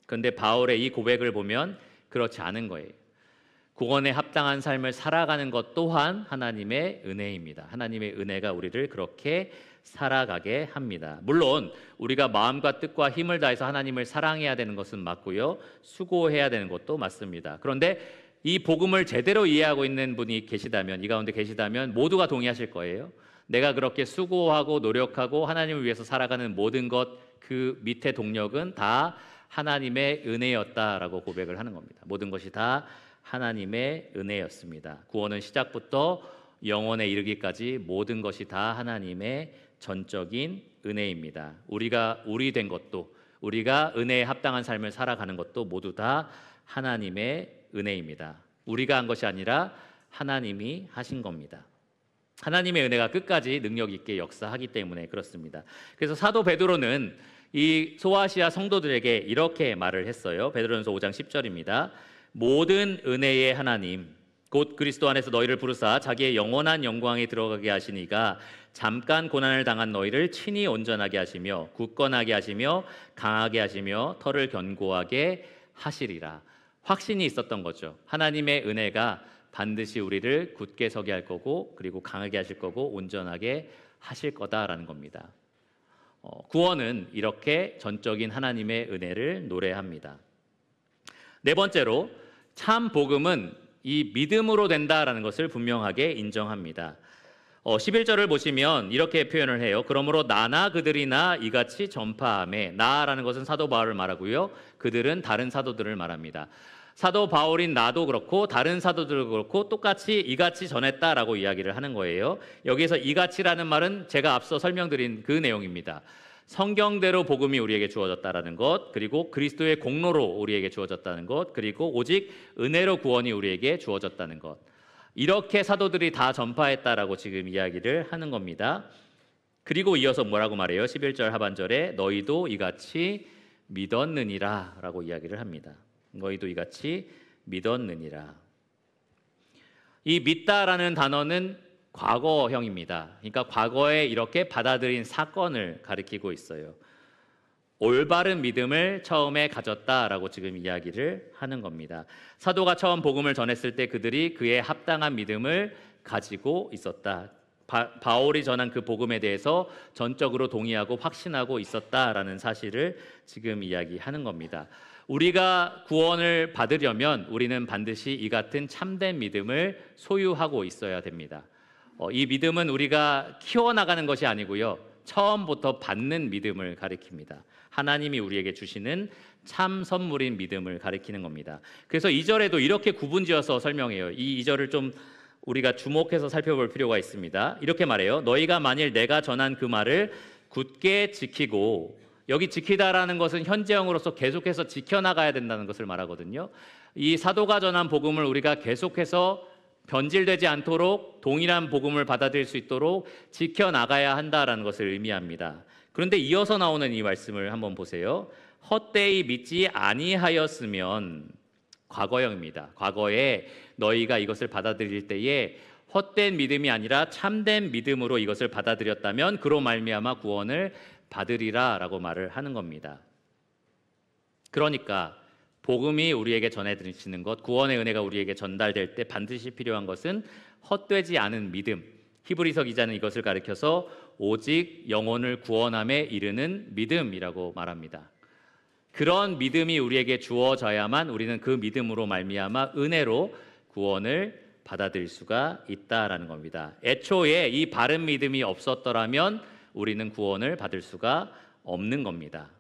S1: 그런데 바울의 이 고백을 보면 그렇지 않은 거예요. 구원에 합당한 삶을 살아가는 것 또한 하나님의 은혜입니다. 하나님의 은혜가 우리를 그렇게 살아가게 합니다. 물론 우리가 마음과 뜻과 힘을 다해서 하나님을 사랑해야 되는 것은 맞고요. 수고해야 되는 것도 맞습니다. 그런데 이 복음을 제대로 이해하고 있는 분이 계시다면, 이 가운데 계시다면 모두가 동의하실 거예요. 내가 그렇게 수고하고 노력하고 하나님을 위해서 살아가는 모든 것, 그 밑에 동력은 다 하나님의 은혜였다라고 고백을 하는 겁니다. 모든 것이 다 하나님의 은혜였습니다. 구원은 시작부터 영원에 이르기까지 모든 것이 다 하나님의 전적인 은혜입니다. 우리가 우리 된 것도, 우리가 은혜에 합당한 삶을 살아가는 것도 모두 다 하나님의 은혜입니다. 우리가 한 것이 아니라 하나님이 하신 겁니다. 하나님의 은혜가 끝까지 능력 있게 역사하기 때문에 그렇습니다. 그래서 사도 베드로는 이 소아시아 성도들에게 이렇게 말을 했어요. 베드로전서 5장 10절입니다. 모든 은혜의 하나님 곧 그리스도 안에서 너희를 부르사 자기의 영원한 영광에 들어가게 하시니가 잠깐 고난을 당한 너희를 친히 온전하게 하시며 굳건하게 하시며 강하게 하시며 털을 견고하게 하시리라. 확신이 있었던 거죠. 하나님의 은혜가 반드시 우리를 굳게 서게 할 거고, 그리고 강하게 하실 거고, 온전하게 하실 거다라는 겁니다. 구원은 이렇게 전적인 하나님의 은혜를 노래합니다. 네 번째로 참 복음은 이 믿음으로 된다라는 것을 분명하게 인정합니다. 11절을 보시면 이렇게 표현을 해요. 그러므로 나나 그들이나 이같이 전파하매, 나라는 것은 사도 바울을 말하고요. 그들은 다른 사도들을 말합니다. 사도 바울인 나도 그렇고 다른 사도들도 그렇고 똑같이 이같이 전했다라고 이야기를 하는 거예요. 여기서 이같이라는 말은 제가 앞서 설명드린 그 내용입니다. 성경대로 복음이 우리에게 주어졌다라는 것, 그리고 그리스도의 공로로 우리에게 주어졌다는 것, 그리고 오직 은혜로 구원이 우리에게 주어졌다는 것, 이렇게 사도들이 다 전파했다라고 지금 이야기를 하는 겁니다. 그리고 이어서 뭐라고 말해요? 11절 하반절에 너희도 이같이 믿었느니라 라고 이야기를 합니다. 너희도 이같이 믿었느니라. 이 믿다라는 단어는 과거형입니다. 그러니까 과거에 이렇게 받아들인 사건을 가리키고 있어요. 올바른 믿음을 처음에 가졌다라고 지금 이야기를 하는 겁니다. 사도가 처음 복음을 전했을 때 그들이 그에 합당한 믿음을 가지고 있었다. 바울이 전한 그 복음에 대해서 전적으로 동의하고 확신하고 있었다라는 사실을 지금 이야기하는 겁니다. 우리가 구원을 받으려면 우리는 반드시 이 같은 참된 믿음을 소유하고 있어야 됩니다. 이 믿음은 우리가 키워나가는 것이 아니고요, 처음부터 받는 믿음을 가리킵니다. 하나님이 우리에게 주시는 참 선물인 믿음을 가리키는 겁니다. 그래서 2절에도 이렇게 구분지어서 설명해요. 이 2절을 좀 우리가 주목해서 살펴볼 필요가 있습니다. 이렇게 말해요. 너희가 만일 내가 전한 그 말을 굳게 지키고, 여기 지키다라는 것은 현재형으로서 계속해서 지켜나가야 된다는 것을 말하거든요. 이 사도가 전한 복음을 우리가 계속해서 변질되지 않도록 동일한 복음을 받아들일 수 있도록 지켜나가야 한다라는 것을 의미합니다. 그런데 이어서 나오는 이 말씀을 한번 보세요. 헛되이 믿지 아니하였으면, 과거형입니다. 과거에 너희가 이것을 받아들일 때에 헛된 믿음이 아니라 참된 믿음으로 이것을 받아들였다면 그로 말미암아 구원을 받으리라 라고 말을 하는 겁니다. 그러니까 복음이 우리에게 전해드리시는 것, 구원의 은혜가 우리에게 전달될 때 반드시 필요한 것은 헛되지 않은 믿음. 히브리서 기자는 이것을 가리켜서 오직 영혼을 구원함에 이르는 믿음이라고 말합니다. 그런 믿음이 우리에게 주어져야만 우리는 그 믿음으로 말미암아 은혜로 구원을 받아들일 수가 있다라는 겁니다. 애초에 이 바른 믿음이 없었더라면 우리는 구원을 받을 수가 없는 겁니다.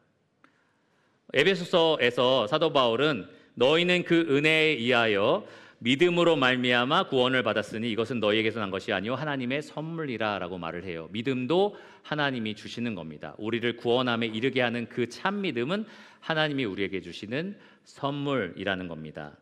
S1: 에베소서에서 사도 바울은 너희는 그 은혜에 의하여 믿음으로 말미암아 구원을 받았으니 이것은 너희에게서 난 것이 아니요 하나님의 선물이라 라고 말을 해요. 믿음도 하나님이 주시는 겁니다. 우리를 구원함에 이르게 하는 그 참 믿음은 하나님이 우리에게 주시는 선물이라는 겁니다.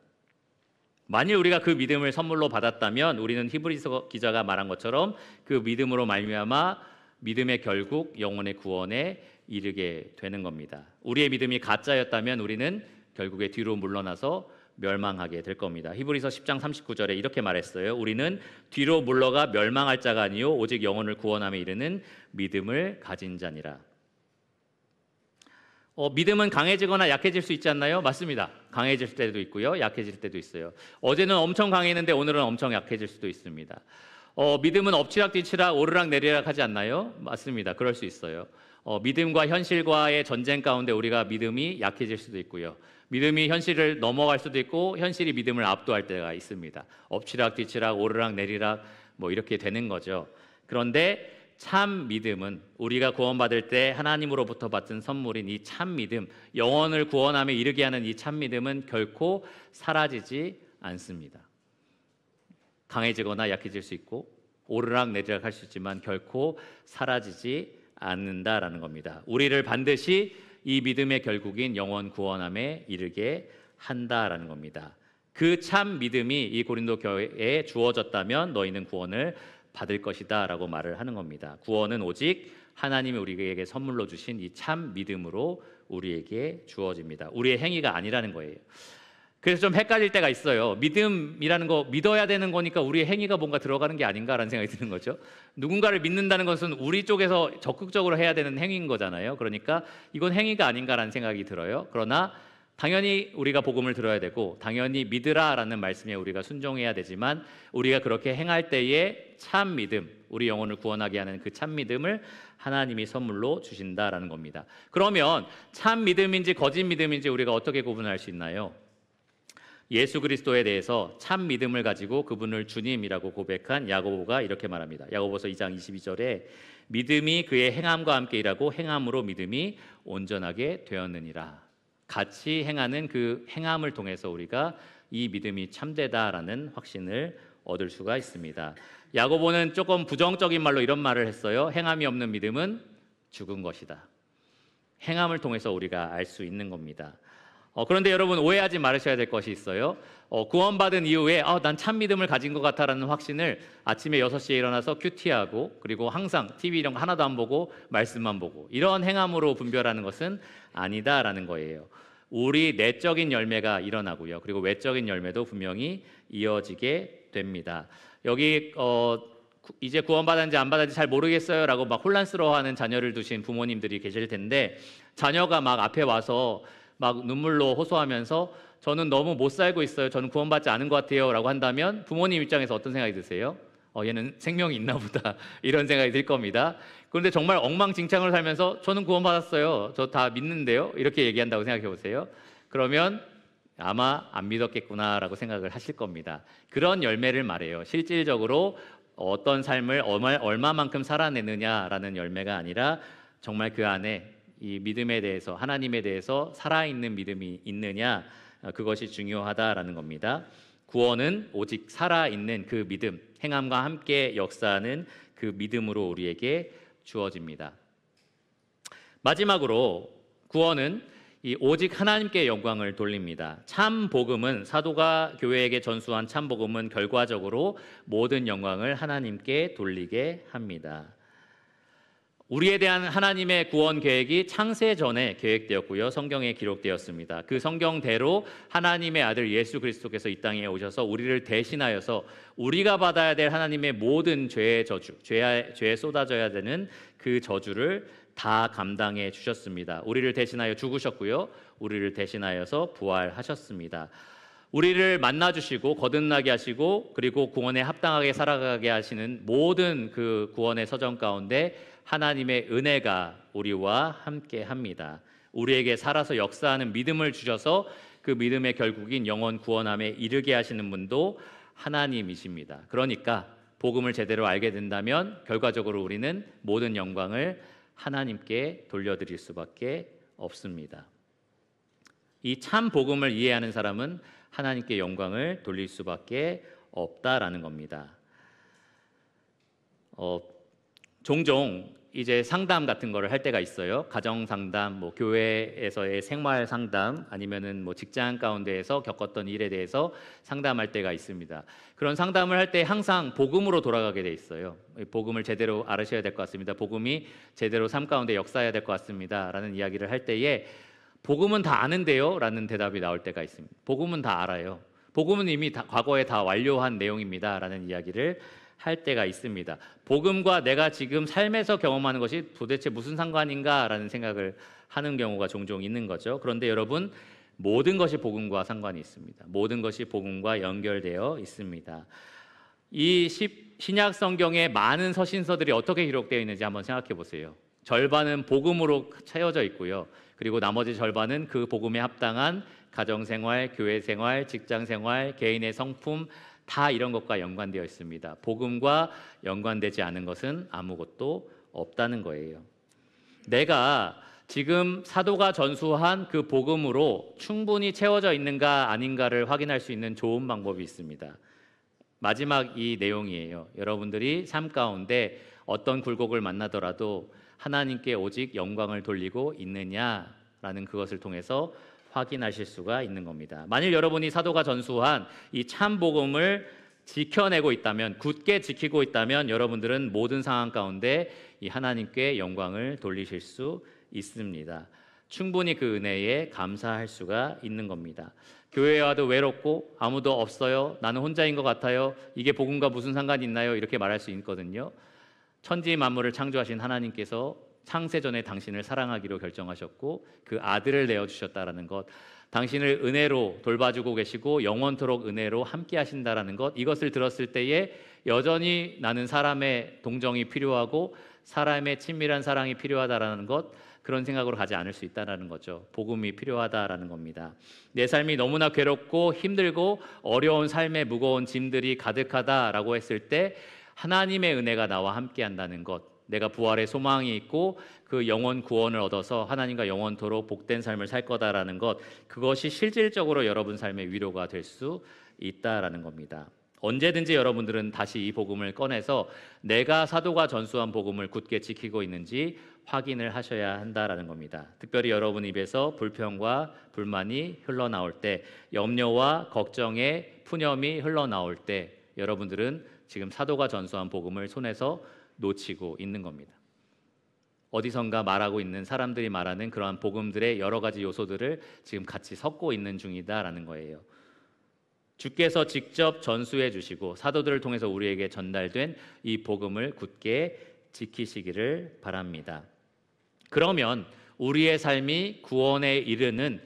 S1: 만일 우리가 그 믿음을 선물로 받았다면 우리는 히브리서 기자가 말한 것처럼 그 믿음으로 말미암아 믿음의 결국 영혼의 구원에 이르게 되는 겁니다. 우리의 믿음이 가짜였다면 우리는 결국에 뒤로 물러나서 멸망하게 될 겁니다. 히브리서 10장 39절에 이렇게 말했어요. 우리는 뒤로 물러가 멸망할 자가 아니요 오직 영혼을 구원함에 이르는 믿음을 가진 자니라. 믿음은 강해지거나 약해질 수 있지 않나요? 맞습니다. 강해질 때도 있고요, 약해질 때도 있어요. 어제는 엄청 강했는데 오늘은 엄청 약해질 수도 있습니다. 믿음은 엎치락뒤치락 오르락 내리락 하지 않나요? 맞습니다. 그럴 수 있어요. 믿음과 현실과의 전쟁 가운데 우리가 믿음이 약해질 수도 있고요, 믿음이 현실을 넘어갈 수도 있고 현실이 믿음을 압도할 때가 있습니다. 엎치락뒤치락 오르락 내리락 뭐 이렇게 되는 거죠. 그런데 참 믿음은 우리가 구원받을 때 하나님으로부터 받은 선물인 이 참 믿음, 영혼을 구원함에 이르게 하는 이 참 믿음은 결코 사라지지 않습니다. 강해지거나 약해질 수 있고 오르락 내리락 할 수 있지만 결코 사라지지 않는다라는 겁니다. 우리를 반드시 이 믿음의 결국인 영원 구원함에 이르게 한다라는 겁니다. 그 참 믿음이 이 고린도 교회에 주어졌다면 너희는 구원을 받을 것이다 라고 말을 하는 겁니다. 구원은 오직 하나님이 우리에게 선물로 주신 이 참 믿음으로 우리에게 주어집니다. 우리의 행위가 아니라는 거예요. 그래서 좀 헷갈릴 때가 있어요. 믿음이라는 거 믿어야 되는 거니까 우리의 행위가 뭔가 들어가는 게 아닌가라는 생각이 드는 거죠. 누군가를 믿는다는 것은 우리 쪽에서 적극적으로 해야 되는 행위인 거잖아요. 그러니까 이건 행위가 아닌가라는 생각이 들어요. 그러나 당연히 우리가 복음을 들어야 되고 당연히 믿으라라는 말씀에 우리가 순종해야 되지만 우리가 그렇게 행할 때에 참 믿음, 우리 영혼을 구원하게 하는 그 참 믿음을 하나님이 선물로 주신다라는 겁니다. 그러면 참 믿음인지 거짓 믿음인지 우리가 어떻게 구분할 수 있나요? 예수 그리스도에 대해서 참 믿음을 가지고 그분을 주님이라고 고백한 야고보가 이렇게 말합니다. 야고보서 2장 22절에 믿음이 그의 행함과 함께 일하고 행함으로 믿음이 온전하게 되었느니라. 같이 행하는 그 행함을 통해서 우리가 이 믿음이 참되다라는 확신을 얻을 수가 있습니다. 야고보는 조금 부정적인 말로 이런 말을 했어요. 행함이 없는 믿음은 죽은 것이다. 행함을 통해서 우리가 알 수 있는 겁니다. 그런데 여러분 오해하지 말으셔야 될 것이 있어요. 구원받은 이후에 난 참 믿음을 가진 것 같다라는 확신을 아침에 6시에 일어나서 큐티하고 그리고 항상 TV 이런 거 하나도 안 보고 말씀만 보고 이런 행함으로 분별하는 것은 아니다라는 거예요. 우리 내적인 열매가 일어나고요. 그리고 외적인 열매도 분명히 이어지게 됩니다. 여기 이제 구원받았는지 안 받았는지 잘 모르겠어요 라고 막 혼란스러워하는 자녀를 두신 부모님들이 계실 텐데 자녀가 막 앞에 와서 막 눈물로 호소하면서 저는 너무 못 살고 있어요. 저는 구원받지 않은 것 같아요 라고 한다면 부모님 입장에서 어떤 생각이 드세요? 얘는 생명이 있나 보다 이런 생각이 들 겁니다. 그런데 정말 엉망진창으로 살면서 저는 구원받았어요. 저 다 믿는데요. 이렇게 얘기한다고 생각해 보세요. 그러면 아마 안 믿었겠구나라고 생각을 하실 겁니다. 그런 열매를 말해요. 실질적으로 어떤 삶을 얼마만큼 살아내느냐라는 열매가 아니라 정말 그 안에 이 믿음에 대해서, 하나님에 대해서 살아있는 믿음이 있느냐, 그것이 중요하다라는 겁니다. 구원은 오직 살아있는 그 믿음, 행함과 함께 역사하는 그 믿음으로 우리에게 주어집니다. 마지막으로 구원은 이 오직 하나님께 영광을 돌립니다. 참 복음은, 사도가 교회에게 전수한 참 복음은 결과적으로 모든 영광을 하나님께 돌리게 합니다. 우리에 대한 하나님의 구원 계획이 창세 전에 계획되었고요, 성경에 기록되었습니다. 그 성경대로 하나님의 아들 예수 그리스도께서 이 땅에 오셔서 우리를 대신하여서 우리가 받아야 될 하나님의 모든 죄의 저주, 죄에 쏟아져야 되는 그 저주를 다 감당해 주셨습니다. 우리를 대신하여 죽으셨고요, 우리를 대신하여서 부활하셨습니다. 우리를 만나주시고 거듭나게 하시고, 그리고 구원에 합당하게 살아가게 하시는 모든 그 구원의 서정 가운데 하나님의 은혜가 우리와 함께 합니다. 우리에게 살아서 역사하는 믿음을 주셔서 그 믿음의 결국인 영원 구원함에 이르게 하시는 분도 하나님이십니다. 그러니까 복음을 제대로 알게 된다면 결과적으로 우리는 모든 영광을 하나님께 돌려드릴 수밖에 없습니다. 이 참 복음을 이해하는 사람은 하나님께 영광을 돌릴 수밖에 없다라는 겁니다. 종종 이제 상담 같은 거를 할 때가 있어요. 가정 상담, 뭐 교회에서의 생활 상담, 아니면은 뭐 직장 가운데에서 겪었던 일에 대해서 상담할 때가 있습니다. 그런 상담을 할 때 항상 복음으로 돌아가게 돼 있어요. 복음을 제대로 알으셔야 될 것 같습니다. 복음이 제대로 삶 가운데 역사해야 될 것 같습니다라는 이야기를 할 때에 복음은 다 아는데요? 라는 대답이 나올 때가 있습니다. 복음은 다 알아요. 복음은 이미 과거에 다 완료한 내용입니다. 라는 이야기를 할 때가 있습니다. 복음과 내가 지금 삶에서 경험하는 것이 도대체 무슨 상관인가? 라는 생각을 하는 경우가 종종 있는 거죠. 그런데 여러분, 모든 것이 복음과 상관이 있습니다. 모든 것이 복음과 연결되어 있습니다. 이 신약 성경의 많은 서신서들이 어떻게 기록되어 있는지 한번 생각해 보세요. 절반은 복음으로 채워져 있고요. 그리고 나머지 절반은 그 복음에 합당한 가정생활, 교회생활, 직장생활, 개인의 성품, 다 이런 것과 연관되어 있습니다. 복음과 연관되지 않은 것은 아무것도 없다는 거예요. 내가 지금 사도가 전수한 그 복음으로 충분히 채워져 있는가 아닌가를 확인할 수 있는 좋은 방법이 있습니다. 마지막 이 내용이에요. 여러분들이 삶 가운데 어떤 굴곡을 만나더라도 하나님께 오직 영광을 돌리고 있느냐라는 그것을 통해서 확인하실 수가 있는 겁니다. 만일 여러분이 사도가 전수한 이 참 복음을 지켜내고 있다면, 굳게 지키고 있다면 여러분들은 모든 상황 가운데 이 하나님께 영광을 돌리실 수 있습니다. 충분히 그 은혜에 감사할 수가 있는 겁니다. 교회에 와도 외롭고 아무도 없어요, 나는 혼자인 것 같아요, 이게 복음과 무슨 상관이 있나요? 이렇게 말할 수 있거든요. 천지 만물을 창조하신 하나님께서 창세전에 당신을 사랑하기로 결정하셨고 그 아들을 내어주셨다라는 것, 당신을 은혜로 돌봐주고 계시고 영원토록 은혜로 함께 하신다라는 것, 이것을 들었을 때에 여전히 나는 사람의 동정이 필요하고 사람의 친밀한 사랑이 필요하다라는 것, 그런 생각으로 가지 않을 수 있다는 거죠. 복음이 필요하다라는 겁니다. 내 삶이 너무나 괴롭고 힘들고 어려운 삶의 무거운 짐들이 가득하다라고 했을 때 하나님의 은혜가 나와 함께 한다는 것, 내가 부활의 소망이 있고 그 영원 구원을 얻어서 하나님과 영원토록 복된 삶을 살 거다라는 것, 그것이 실질적으로 여러분 삶의 위로가 될 수 있다라는 겁니다. 언제든지 여러분들은 다시 이 복음을 꺼내서 내가 사도가 전수한 복음을 굳게 지키고 있는지 확인을 하셔야 한다라는 겁니다. 특별히 여러분 입에서 불평과 불만이 흘러나올 때, 염려와 걱정의 푸념이 흘러나올 때 여러분들은 지금 사도가 전수한 복음을 손에서 놓치고 있는 겁니다. 어디선가 말하고 있는 사람들이 말하는 그러한 복음들의 여러 가지 요소들을 지금 같이 섞고 있는 중이다라는 거예요. 주께서 직접 전수해 주시고 사도들을 통해서 우리에게 전달된 이 복음을 굳게 지키시기를 바랍니다. 그러면 우리의 삶이 구원에 이르는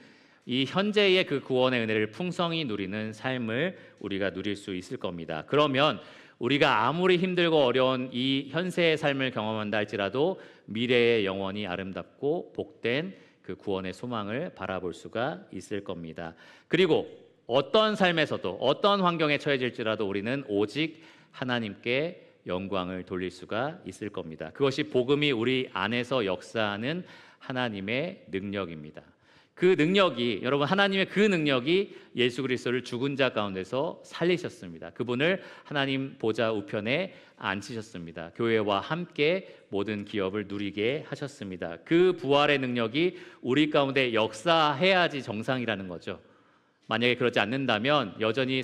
S1: 이 현재의 그 구원의 은혜를 풍성히 누리는 삶을 우리가 누릴 수 있을 겁니다. 그러면 우리가 아무리 힘들고 어려운 이 현세의 삶을 경험한다 할지라도 미래의 영원히 아름답고 복된 그 구원의 소망을 바라볼 수가 있을 겁니다. 그리고 어떤 삶에서도 어떤 환경에 처해질지라도 우리는 오직 하나님께 영광을 돌릴 수가 있을 겁니다. 그것이 복음이 우리 안에서 역사하는 하나님의 능력입니다. 그 능력이, 여러분, 하나님의 그 능력이 예수 그리스도를 죽은 자 가운데서 살리셨습니다. 그분을 하나님 보좌 우편에 앉히셨습니다. 교회와 함께 모든 기업을 누리게 하셨습니다. 그 부활의 능력이 우리 가운데 역사해야지 정상이라는 거죠. 만약에 그렇지 않는다면 여전히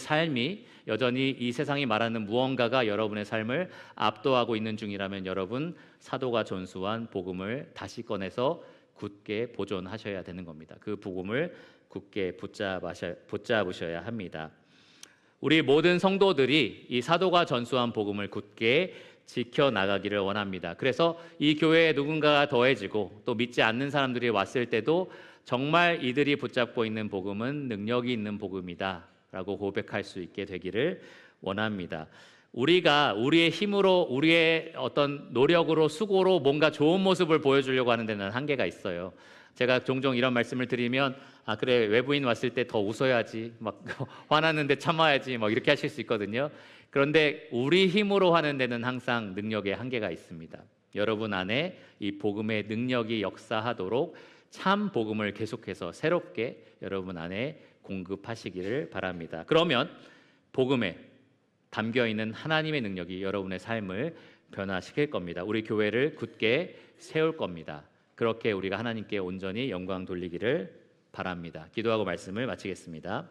S1: 이 세상이 말하는 무언가가 여러분의 삶을 압도하고 있는 중이라면 여러분, 사도가 전수한 복음을 다시 꺼내서 굳게 보존하셔야 되는 겁니다. 그 복음을 굳게 붙잡으셔야 합니다. 우리 모든 성도들이 이 사도가 전수한 복음을 굳게 지켜나가기를 원합니다. 그래서 이 교회에 누군가가 더해지고 또 믿지 않는 사람들이 왔을 때도 정말 이들이 붙잡고 있는 복음은 능력이 있는 복음이다 라고 고백할 수 있게 되기를 원합니다. 우리가 우리의 힘으로, 우리의 어떤 노력으로, 수고로 뭔가 좋은 모습을 보여주려고 하는 데는 한계가 있어요. 제가 종종 이런 말씀을 드리면, 아 그래, 외부인 왔을 때 더 웃어야지, 막 화났는데 참아야지, 막 이렇게 하실 수 있거든요. 그런데 우리 힘으로 하는 데는 항상 능력의 한계가 있습니다. 여러분 안에 이 복음의 능력이 역사하도록 참 복음을 계속해서 새롭게 여러분 안에 공급하시기를 바랍니다. 그러면 복음에 담겨있는 하나님의 능력이 여러분의 삶을 변화시킬 겁니다. 우리 교회를 굳게 세울 겁니다. 그렇게 우리가 하나님께 온전히 영광 돌리기를 바랍니다. 기도하고 말씀을 마치겠습니다.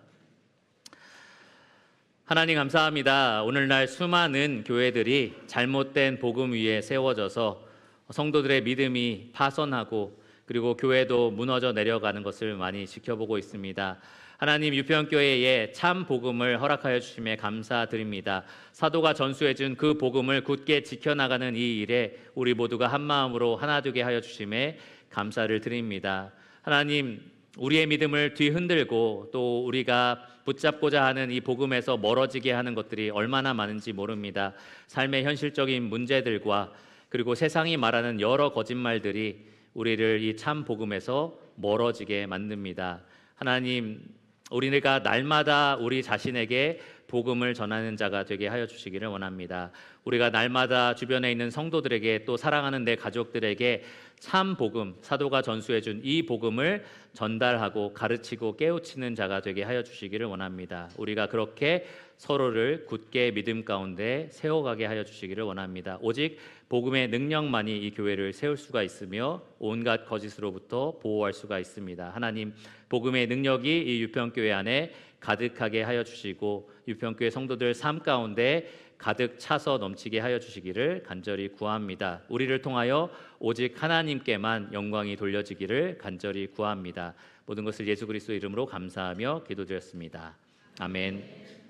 S1: 하나님 감사합니다. 오늘날 수많은 교회들이 잘못된 복음 위에 세워져서 성도들의 믿음이 파손하고 그리고 교회도 무너져 내려가는 것을 많이 지켜보고 있습니다. 하나님, 유평교회에 참 복음을 허락하여 주심에 감사드립니다. 사도가 전수해 준 그 복음을 굳게 지켜나가는 이 일에 우리 모두가 한마음으로 하나 되게 하여 주심에 감사를 드립니다. 하나님, 우리의 믿음을 뒤흔들고 또 우리가 붙잡고자 하는 이 복음에서 멀어지게 하는 것들이 얼마나 많은지 모릅니다. 삶의 현실적인 문제들과 그리고 세상이 말하는 여러 거짓말들이 우리를 이 참 복음에서 멀어지게 만듭니다. 하나님, 우리가 날마다 우리 자신에게 복음을 전하는 자가 되게 하여 주시기를 원합니다. 우리가 날마다 주변에 있는 성도들에게 또 사랑하는 내 가족들에게 참 복음, 사도가 전수해 준 이 복음을 전달하고 가르치고 깨우치는 자가 되게 하여 주시기를 원합니다. 우리가 그렇게 서로를 굳게 믿음 가운데 세워가게 하여 주시기를 원합니다. 오직 복음의 능력만이 이 교회를 세울 수가 있으며 온갖 거짓으로부터 보호할 수가 있습니다. 하나님, 복음의 능력이 이 유평교회 안에 가득하게 하여 주시고 유평교회 성도들 삶 가운데 가득 차서 넘치게 하여 주시기를 간절히 구합니다. 우리를 통하여 오직 하나님께만 영광이 돌려지기를 간절히 구합니다. 모든 것을 예수 그리스도 이름으로 감사하며 기도드렸습니다. 아멘.